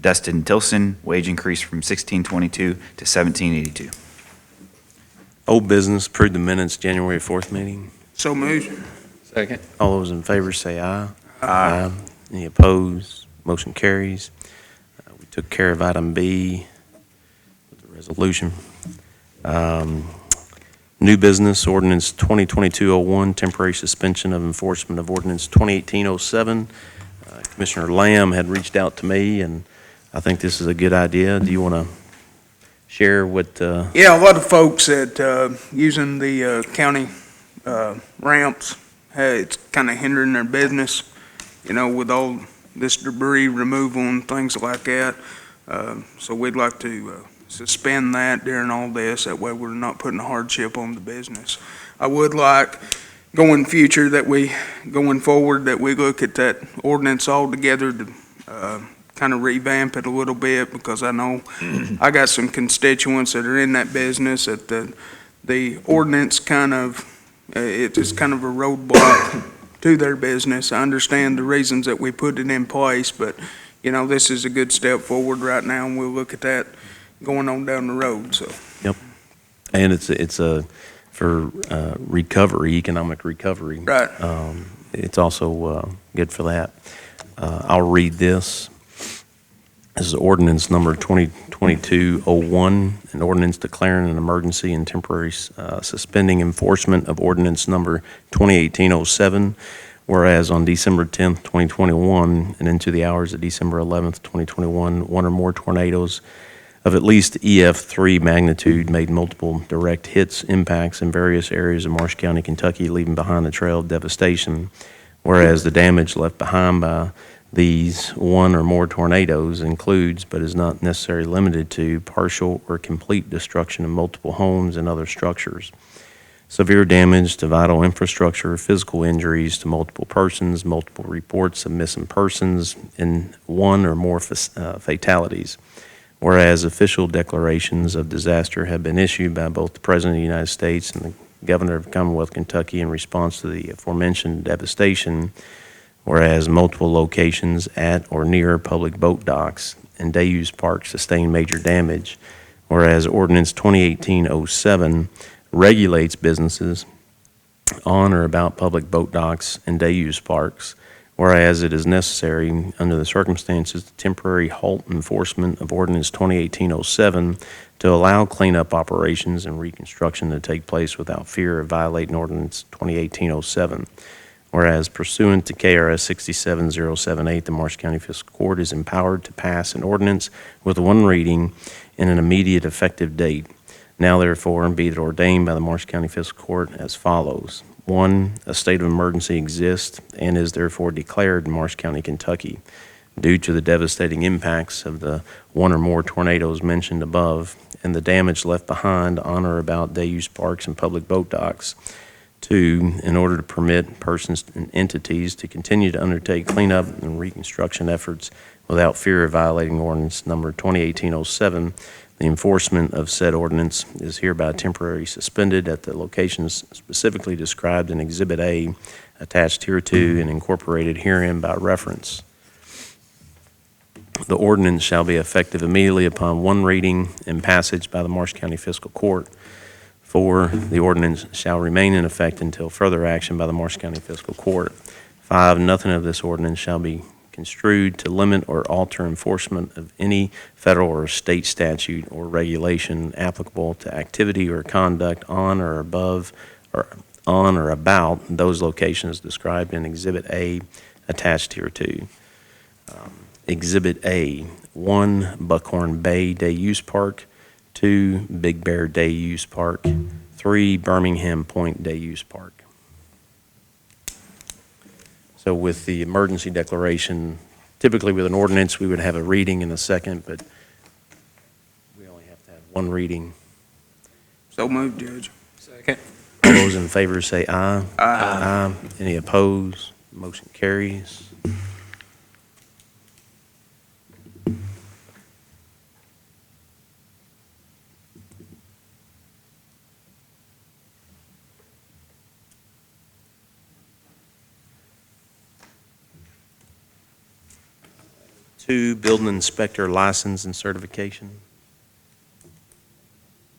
Dustin Tilson, wage increase from 1622 to 1782. Old business, approve the minutes, January 4th meeting. So moved. Second. All those in favor say aye. Aye. Any opposed? Motion carries. We took care of item B with the resolution. New business, ordinance 2022-01, temporary suspension of enforcement of ordinance 2018-07, Commissioner Lamb had reached out to me, and I think this is a good idea. Do you want to share what? Yeah, a lot of folks that, using the, county, ramps, it's kind of hindering their business, with all this debris removal and things like that. So we'd like to, suspend that during all this. That way we're not putting a hardship on the business. I would like, going forward, that we look at that ordinance altogether to, kind of revamp it a little bit, because I know I got some constituents that are in that business that the ordinance kind of, it is kind of a roadblock to their business. I understand the reasons that we put it in place, but, this is a good step forward right now, and we'll look at that going on down the road, so. And it's for recovery, economic recovery. Right. It's also good for that. I'll read this. This is ordinance number 2022-01, an ordinance declaring an emergency and temporary suspending enforcement of ordinance number 2018-07, whereas on December 10th, 2021, and into the hours of December 11th, 2021, one or more tornadoes of at least EF3 magnitude made multiple direct hits, impacts in various areas of Marsh County, Kentucky, leaving behind a trail of devastation, whereas the damage left behind by these one or more tornadoes includes, but is not necessarily limited to, partial or complete destruction of multiple homes and other structures, severe damage to vital infrastructure, physical injuries to multiple persons, multiple reports of missing persons, and one or more fatalities. Whereas official declarations of disaster have been issued by both the President of the United States and the Governor of the Commonwealth of Kentucky in response to the aforementioned devastation, whereas multiple locations at or near public boat docks and day-use parks sustained major damage, whereas Ordinance 2018-07 regulates businesses on or about public boat docks and day-use parks, whereas it is necessary under the circumstances to temporary halt enforcement of Ordinance 2018-07 to allow cleanup operations and reconstruction to take place without fear of violating Ordinance 2018-07. Whereas pursuant to KRS 67078, the Marsh County Fiscal Court is empowered to pass an ordinance with one reading and an immediate effective date. Now therefore, be it ordained by the Marsh County Fiscal Court as follows. 1, a state of emergency exists and is therefore declared in Marsh County, Kentucky, due to the devastating impacts of the one or more tornadoes mentioned above and the damage left behind on or about day-use parks and public boat docks. 2, in order to permit persons and entities to continue to undertake cleanup and reconstruction efforts without fear of violating ordinance number 2018-07, the enforcement of said ordinance is hereby temporarily suspended at the locations specifically described in Exhibit A, attached hereto and incorporated herein by reference. The ordinance shall be effective immediately upon one reading and passage by the Marsh County Fiscal Court. 4, the ordinance shall remain in effect until further action by the Marsh County Fiscal Court. 5, nothing of this ordinance shall be construed to limit or alter enforcement of any federal or state statute or regulation applicable to activity or conduct on or above or on or about those locations described in Exhibit A attached hereto. Exhibit A, 1, Buckhorn Bay Day Use Park. 2, Big Bear Day Use Park. 3, Birmingham Point Day Use Park. So with the emergency declaration, typically with an ordinance, we would have a reading and a second, but we only have to have one reading. So moved, Judge. Second. All those in favor say aye. Aye. Any opposed? Motion carries. Two, building inspector license and certification.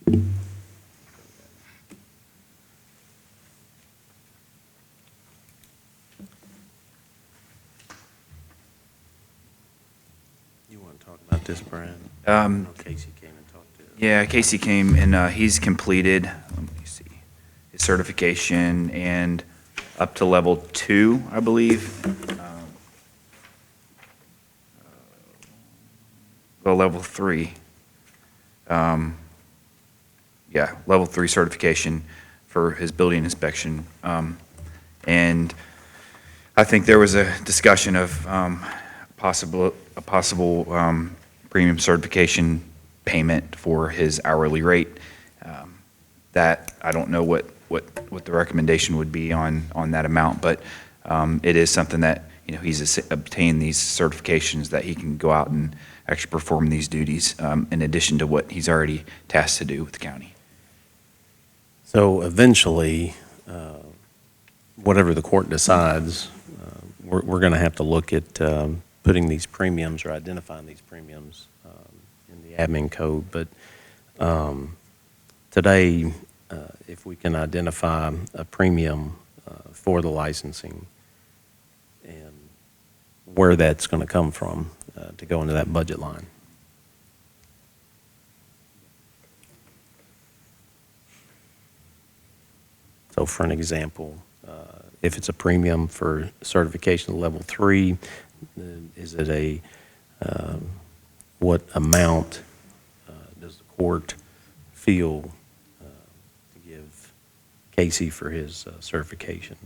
You want to talk about this, Brad? I know Casey came and talked to us. Yeah, Casey came and he's completed, let me see, his certification and up to level 2, I believe. well, level 3. Yeah, level 3 certification for his building inspection. And I think there was a discussion of a possible premium certification payment for his hourly rate. That, I don't know what the recommendation would be on that amount, but it is something that, he's obtained these certifications that he can go out and actually perform these duties in addition to what he's already tasked to do with the county. So eventually, whatever the court decides, we're going to have to look at putting these premiums or identifying these premiums in the admin code. But today, if we can identify a premium for the licensing and where that's going to come from to go into that budget line. So for an example, if it's a premium for certification level 3, is it what amount does the court feel to give Casey for his certification?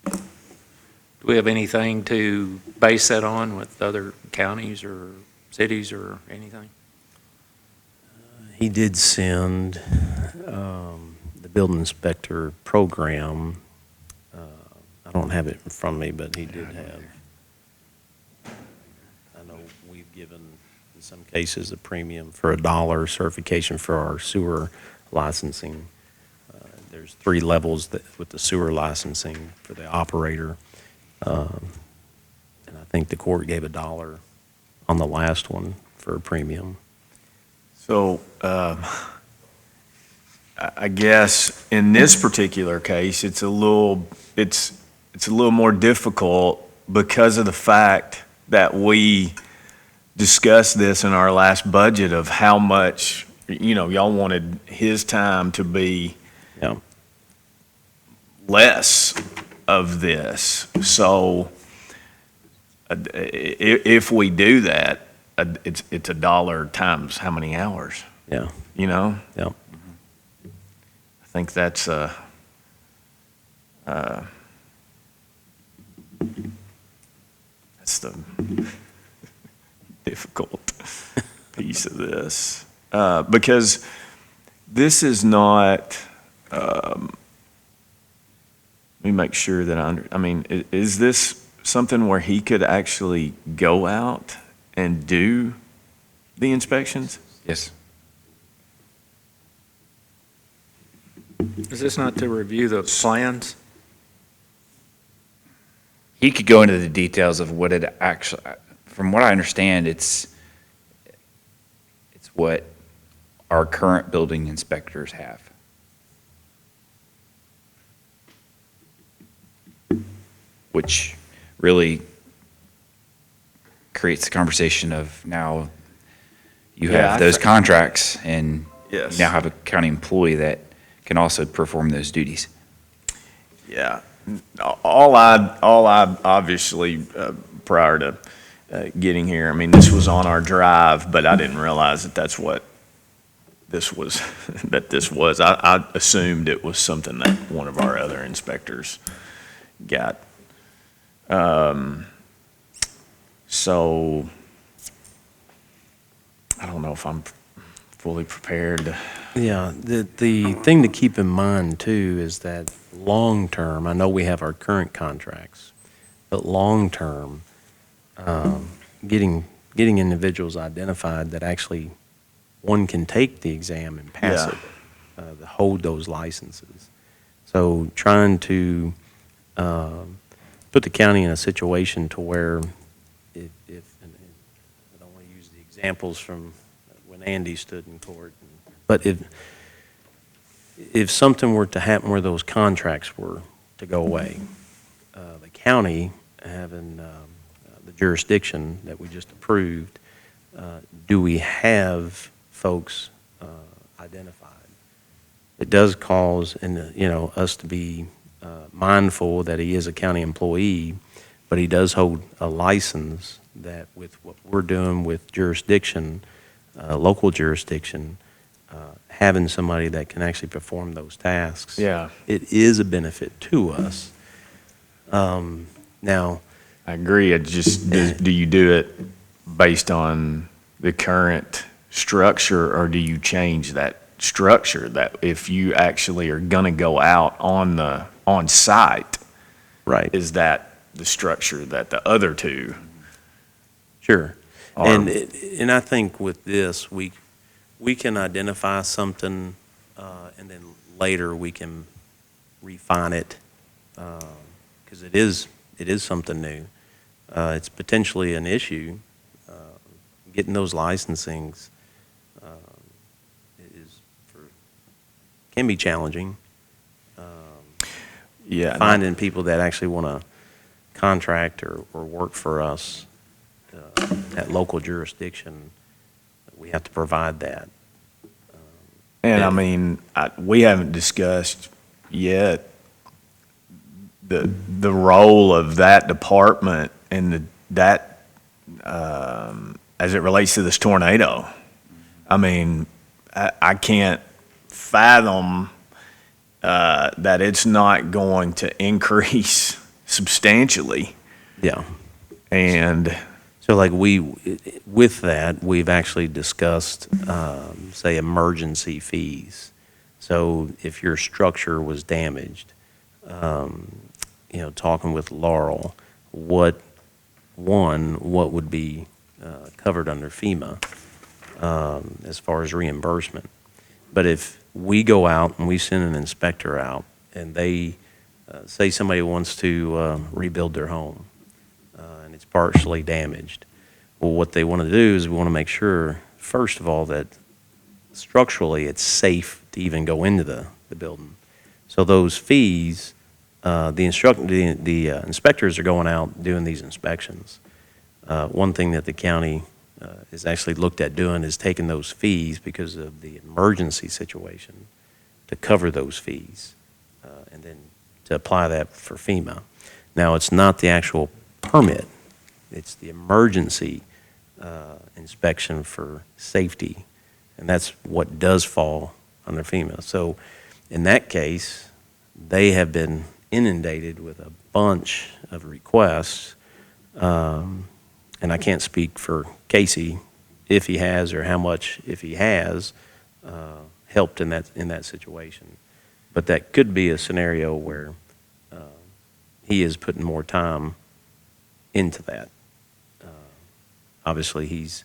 Do we have anything to base that on with other counties or cities or anything? He did send the building inspector program. I don't have it in front of me, but he did have. I know we've given, in some cases, a premium for $1 certification for our sewer licensing. There's 3 levels with the sewer licensing for the operator. And I think the court gave $1 on the last one for a premium. So, I guess in this particular case, it's a little more difficult because of the fact that we discussed this in our last budget of how much, y'all wanted his time to be less of this. So, if we do that, it's $1 times how many hours? Yeah. Yeah. I think that's the difficult piece of this. Because this is not, let me make sure that is this something where he could actually go out and do the inspections? Yes. Is this not to review the plans? He could go into the details of what it actually, from what I understand, it's what our current building inspectors have. Which really creates the conversation of now you have those contracts and you now have a county employee that can also perform those duties. Yeah. All I obviously, prior to getting here, this was on our drive, but I didn't realize that that's what this was, I assumed it was something that one of our other inspectors got. So, I don't know if I'm fully prepared. Yeah, the thing to keep in mind too is that long-term, I know we have our current contracts, but long-term, getting individuals identified that actually, one can take the exam and pass it, to hold those licenses. So trying to put the county in a situation to where and I don't want to use the examples from when Andy stood in court, but if something were to happen where those contracts were to go away, the county having the jurisdiction that we just approved, do we have folks identified? It does cause us to be mindful that he is a county employee, but he does hold a license that with what we're doing with jurisdiction, local jurisdiction, having somebody that can actually perform those tasks. Yeah. It is a benefit to us. Now, I agree. It just, do you do it based on the current structure, or do you change that structure, that if you actually are going to go out on site, right. is that the structure that the other two Sure. are? And I think with this, we can identify something, and then later we can refine it, because it is something new. It's potentially an issue. Getting those licensings can be challenging. Yeah. Finding people that actually want to contract or work for us at local jurisdiction, we have to provide that. And I mean, we haven't discussed yet the role of that department and as it relates to this tornado. I mean, I can't fathom that it's not going to increase substantially. Yeah. And So like with that, we've actually discussed, say, emergency fees. So if your structure was damaged, talking with Laurel, what would be covered under FEMA as far as reimbursement. But if we go out and we send an inspector out and they say somebody wants to rebuild their home, and it's partially damaged. Well, what they want to do is we want to make sure, first of all, that structurally it's safe to even go into the building. So those fees, the inspectors are going out doing these inspections. One thing that the county has actually looked at doing is taking those fees because of the emergency situation to cover those fees, and then to apply that for FEMA. Now, it's not the actual permit. It's the emergency inspection for safety, and that's what does fall under FEMA. So in that case, they have been inundated with a bunch of requests, and I can't speak for Casey if he has or how much, if he has, helped in that situation. But that could be a scenario where he is putting more time into that. Obviously, he's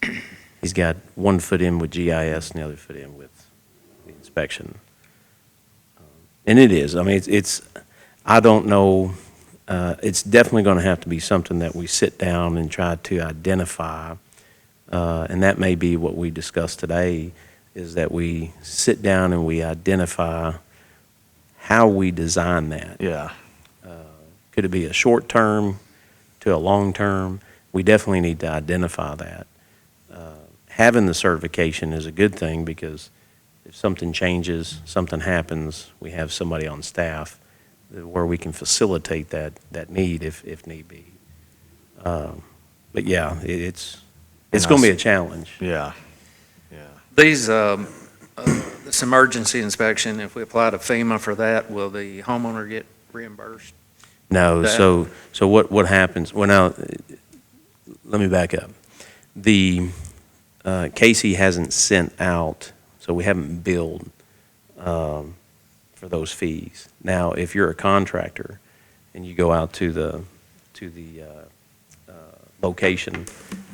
got one foot in with GIS and the other foot in with the inspection. And it is. I mean, it's I don't know. It's definitely going to have to be something that we sit down and try to identify. And that may be what we discussed today, is that we sit down and we identify how we design that. yeah, Could it be a short term to a long term? We definitely need to identify that. Having the certification is a good thing, because if something changes, something happens, we have somebody on staff where we can facilitate that need if need be. But yeah, it's going to be a challenge. yeah, yeah. These, this emergency inspection, if we apply to FEMA for that, will the homeowner get reimbursed? No, That- so what happens? Well, now, let me back up. The Casey hasn't sent out, so we haven't billed for those fees. Now, if you're a contractor and you go out to the location,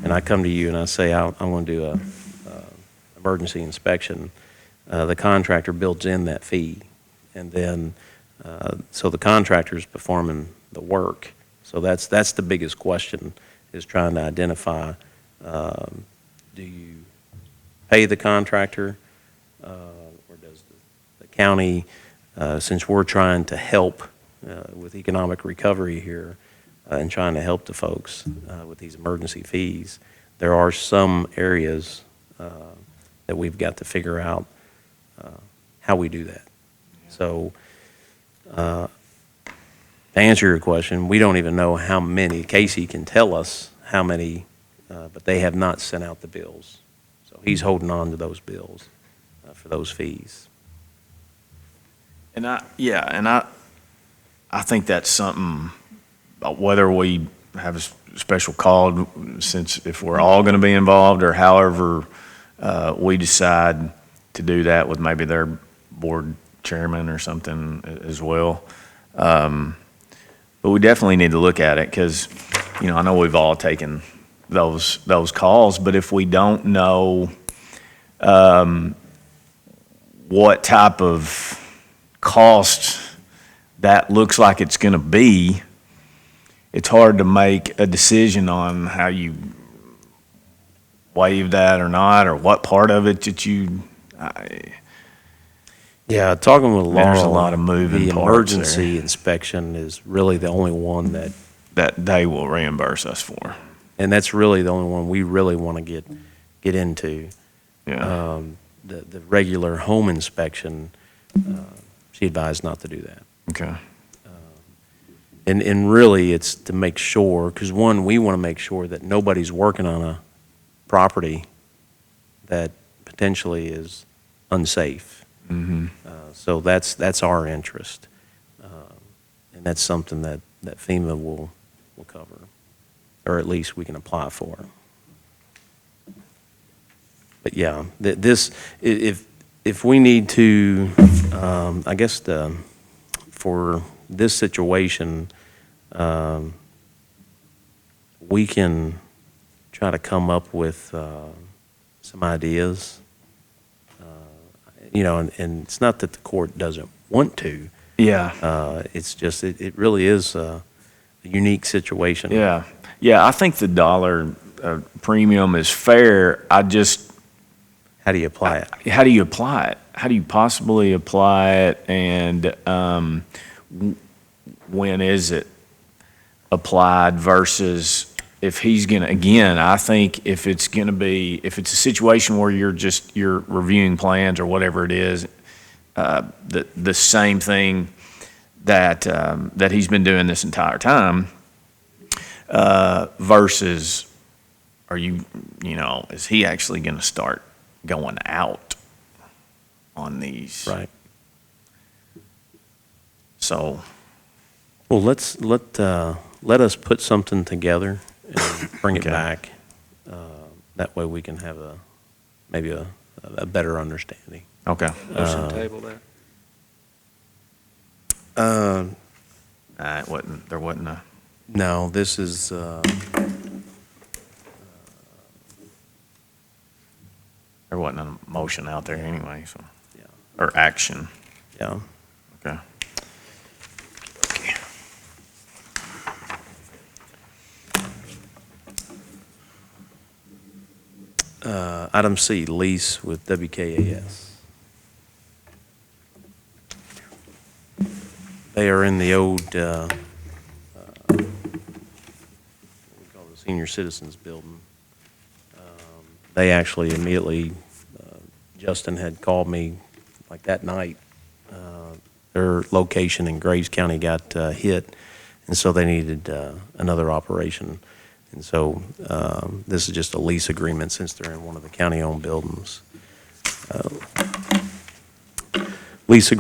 and I come to you and I say I want to do a emergency inspection, the contractor builds in that fee, and then so the contractor's performing the work. So that's the biggest question, is trying to identify, do you pay the contractor, or does the county, since we're trying to help with economic recovery here and trying to help the folks with these emergency fees, there are some areas that we've got to figure out how we do that. So to answer your question, we don't even know how many. Casey can tell us how many, but they have not sent out the bills. So he's holding on to those bills for those fees. And I think that's something, whether we have a special call, since if we're all going to be involved, or however we decide to do that with maybe their board chairman or something as well. But we definitely need to look at it, because, I know we've all taken those calls, but if we don't know what type of cost that looks like it's going to be, it's hard to make a decision on how you waive that or not, or what part of it that you. Yeah, talking with Laurel, There's a lot of moving the parts emergency there. inspection is really the only one that they will reimburse us for. and that's really the only one we really want to get into. Yeah. The regular home inspection, she advised not to do that. Okay. And really, it's to make sure, because one, we want to make sure that nobody's working on a property that potentially is unsafe. Mm-hmm. So that's our interest. And that's something that FEMA will cover, or at least we can apply for. But yeah, if we need to, I guess for this situation, we can try to come up with some ideas. And it's not that the court doesn't want to. Yeah. It's just, it really is a unique situation. Yeah. Yeah, I think the dollar premium is fair. How do you apply it? How do you apply it? How do you possibly apply it? And when is it applied versus if he's going to, again, I think if it's a situation where you're reviewing plans or whatever it is, the same thing that he's been doing this entire time, versus is he actually going to start going out on these? Right. So. Well, let us put something together and bring it Okay. back. That way we can have maybe a better understanding. Okay. Motion table that. There wasn't a. No, this is, There wasn't a motion out there anyway, so. Yeah. Or action. yeah. Okay. Item C, lease with WKAS. They are in the old, what we call the senior citizens building. They actually immediately, Justin had called me like that night. Their location in Graves County got hit, and so they needed another operation. And so this is just a lease agreement since they're in one of the county-owned buildings. This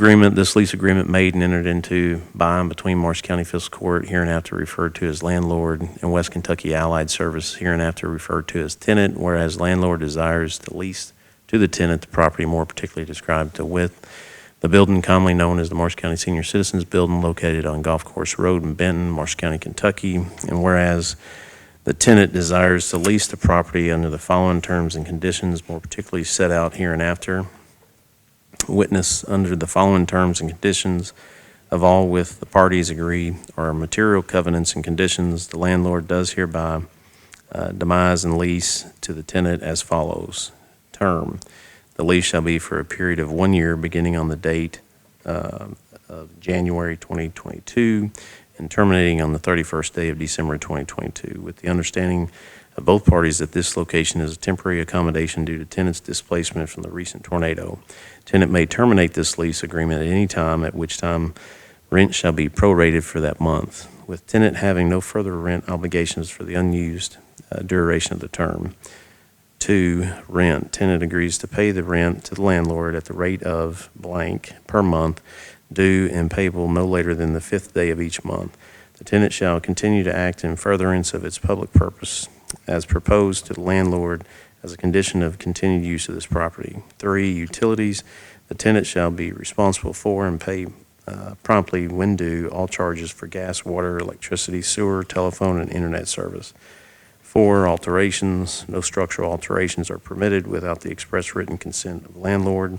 lease agreement made and entered into by and between Marshall County Fiscal Court, hereinafter referred to as landlord, and West Kentucky Allied Service, hereinafter referred to as tenant, whereas landlord desires to lease to the tenant the property more particularly described to wit. The building commonly known as the Marshall County Senior Citizens Building located on Golf Course Road in Benton, Marshall County, Kentucky, and whereas the tenant desires to lease the property under the following terms and conditions more particularly set out hereinafter. Witness under the following terms and conditions of all with the parties agree are material covenants and conditions. The landlord does hereby demise and lease to the tenant as follows. Term. The lease shall be for a period of 1 year beginning on the date of January 2022 and terminating on the 31st day of December 2022, with the understanding of both parties that this location is a temporary accommodation due to tenant's displacement from the recent tornado. Tenant may terminate this lease agreement at any time, at which time Rent shall be prorated for that month, with tenant having no further rent obligations for the unused duration of the term. 2, rent. Tenant agrees to pay the rent to the landlord at the rate of blank per month, due and payable no later than the 5th day of each month. The tenant shall continue to act in furtherance of its public purpose as proposed to the landlord as a condition of continued use of this property. 3, utilities. The tenant shall be responsible for and pay promptly when due all charges for gas, water, electricity, sewer, telephone, and internet service. 4, alterations. No structural alterations are permitted without the express written consent of the landlord.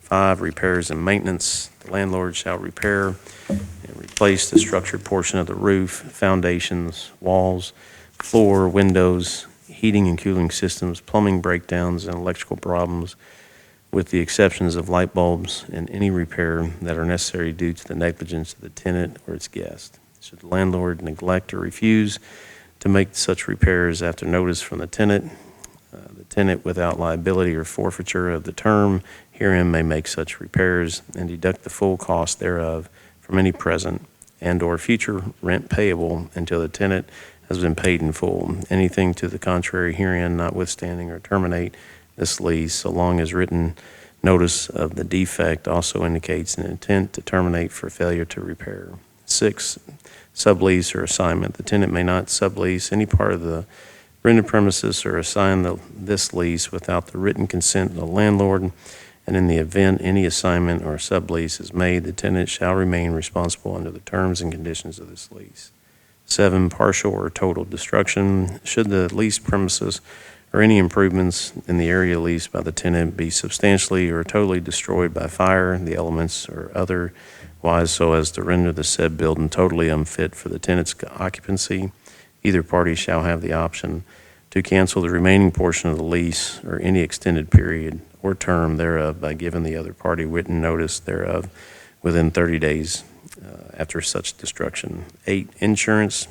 5, repairs and maintenance. The landlord shall repair and replace the structured portion of the roof, foundations, walls, floor, windows, heating and cooling systems, plumbing breakdowns, and electrical problems, with the exceptions of light bulbs and any repair that are necessary due to the negligence of the tenant or its guest. Should the landlord neglect or refuse to make such repairs after notice from the tenant without liability or forfeiture of the term herein may make such repairs and deduct the full cost thereof from any present and/or future rent payable until the tenant has been paid in full. Anything to the contrary herein notwithstanding or terminate this lease, so long as written notice of the defect also indicates an intent to terminate for failure to repair. 6, sublease or assignment. The tenant may not sublease any part of the rented premises or assign this lease without the written consent of the landlord, and in the event any assignment or sublease is made, the tenant shall remain responsible under the terms and conditions of this lease. 7, partial or total destruction. Should the leased premises or any improvements in the area leased by the tenant be substantially or totally destroyed by fire, the elements, or otherwise so as to render the said building totally unfit for the tenant's occupancy, either party shall have the option to cancel the remaining portion of the lease or any extended period or term thereof by giving the other party written notice thereof within 30 days after such destruction. 8, insurance.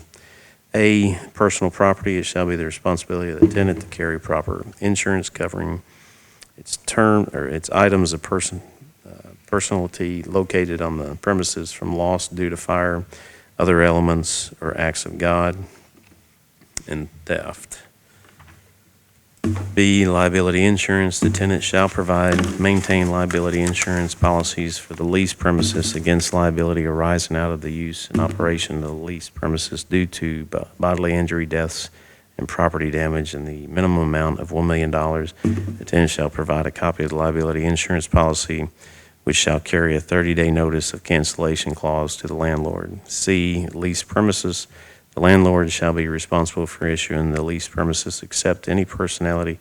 A, personal property. It shall be the responsibility of the tenant to carry proper insurance covering its items of personality located on the premises from loss due to fire, other elements or acts of God, and theft. B, liability insurance. The tenant shall maintain liability insurance policies for the leased premises against liability arising out of the use and operation of the leased premises due to bodily injury, deaths, and property damage in the minimum amount of $1 million. The tenant shall provide a copy of the liability insurance policy, which shall carry a 30-day notice of cancellation clause to the landlord. C, leased premises. The landlord shall be responsible for issuing the leased premises except any personality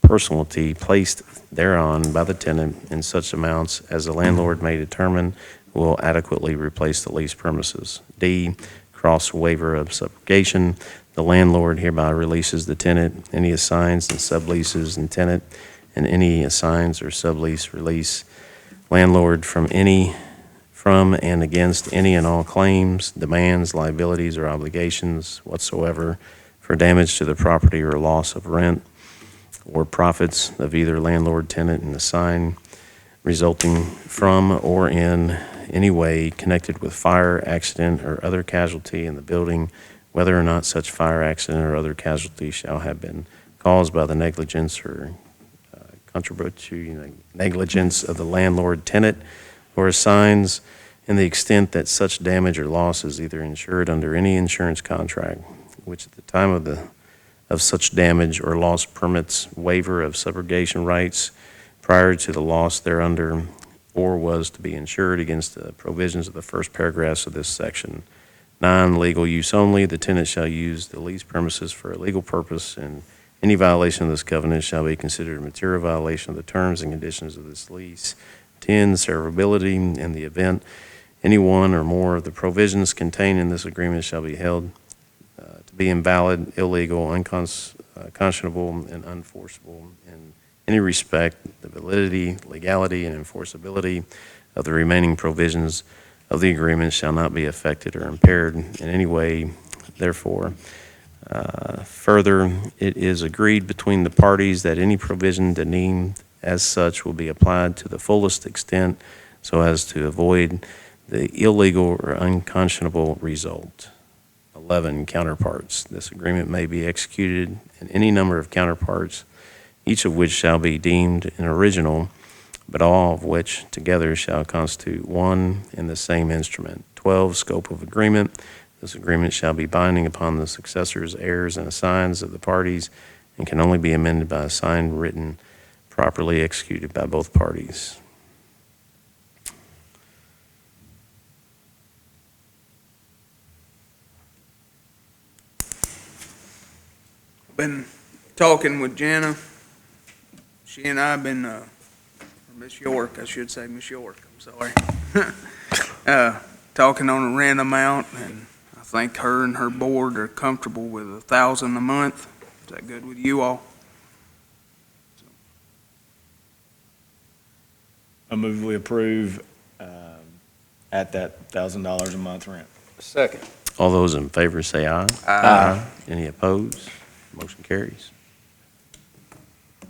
placed thereon by the tenant in such amounts as the landlord may determine will adequately replace the leased premises. D, cross waiver of subrogation. The landlord hereby releases the tenant, any assigns and subleases and tenant, and any assigns or sublease release landlord from and against any and all claims, demands, liabilities, or obligations whatsoever for damage to the property or loss of rent or profits of either landlord, tenant, and assign resulting from or in any way connected with fire, accident, or other casualty in the building, whether or not such fire, accident, or other casualty shall have been caused by the negligence or negligence of the landlord, tenant, or assigns, in the extent that such damage or loss is either insured under any insurance contract, which at the time of such damage or loss permits waiver of subrogation rights prior to the loss thereunder, or was to be insured against the provisions of the first paragraphs of this section. 9, legal use only. The tenant shall use the leased premises for a legal purpose, and any violation of this covenant shall be considered a material violation of the terms and conditions of this lease. 10, severability. In the event any one or more of the provisions contained in this agreement shall be held to be invalid, illegal, unconscionable, and unenforceable in any respect, the validity, legality, and enforceability of the remaining provisions of the agreement shall not be affected or impaired in any way. Therefore, further, it is agreed between the parties that any provision deemed as such will be applied to the fullest extent so as to avoid the illegal or unconscionable result. 11, counterparts. This agreement may be executed in any number of counterparts, each of which shall be deemed an original, but all of which together shall constitute one and the same instrument. 12, scope of agreement. This agreement shall be binding upon the successors, heirs, and assigns of the parties, and can only be amended by a signed, written, properly executed by both parties. Been talking with Jana. She and I have been, or Miss York, I should say, Miss York, I'm sorry. Talking on a rent amount, and I think her and her board are comfortable with $1,000 a month. Is that good with you all? I move we approve at that $1,000 a month rent. Second. All those in favor say aye. Aye. Any opposed? Motion carries.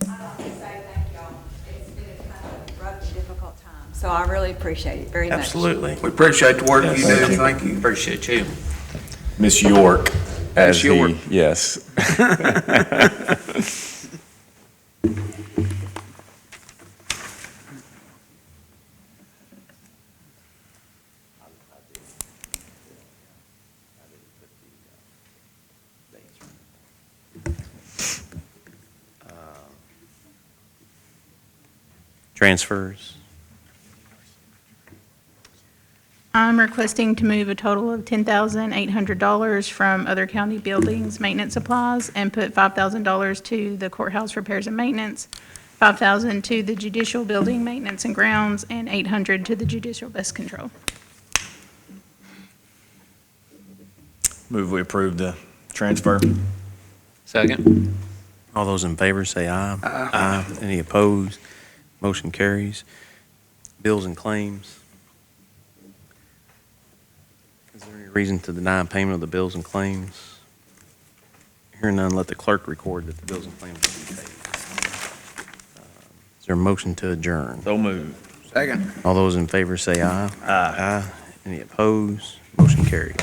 I want to say thank y'all. It's been a kind of rough and difficult time, so I really appreciate it very much. Absolutely. We appreciate the work you do, thank you. Appreciate you. Miss York, as Miss York. he, yes. Transfers. I'm requesting to move a total of $10,800 from other county buildings maintenance supplies and put $5,000 to the courthouse repairs and maintenance, $5,000 to the judicial building maintenance and grounds, and $800 to the judicial pest control. Move we approve the transfer. Second. All those in favor say aye. Aye. Any opposed? Motion carries. Bills and claims. Is there any reason to deny payment of the bills and claims? Hearing none, let the clerk record that the bills and claims have been paid. Is there a motion to adjourn? So move. Second. All those in favor say aye. Aye. Any opposed? Motion carries.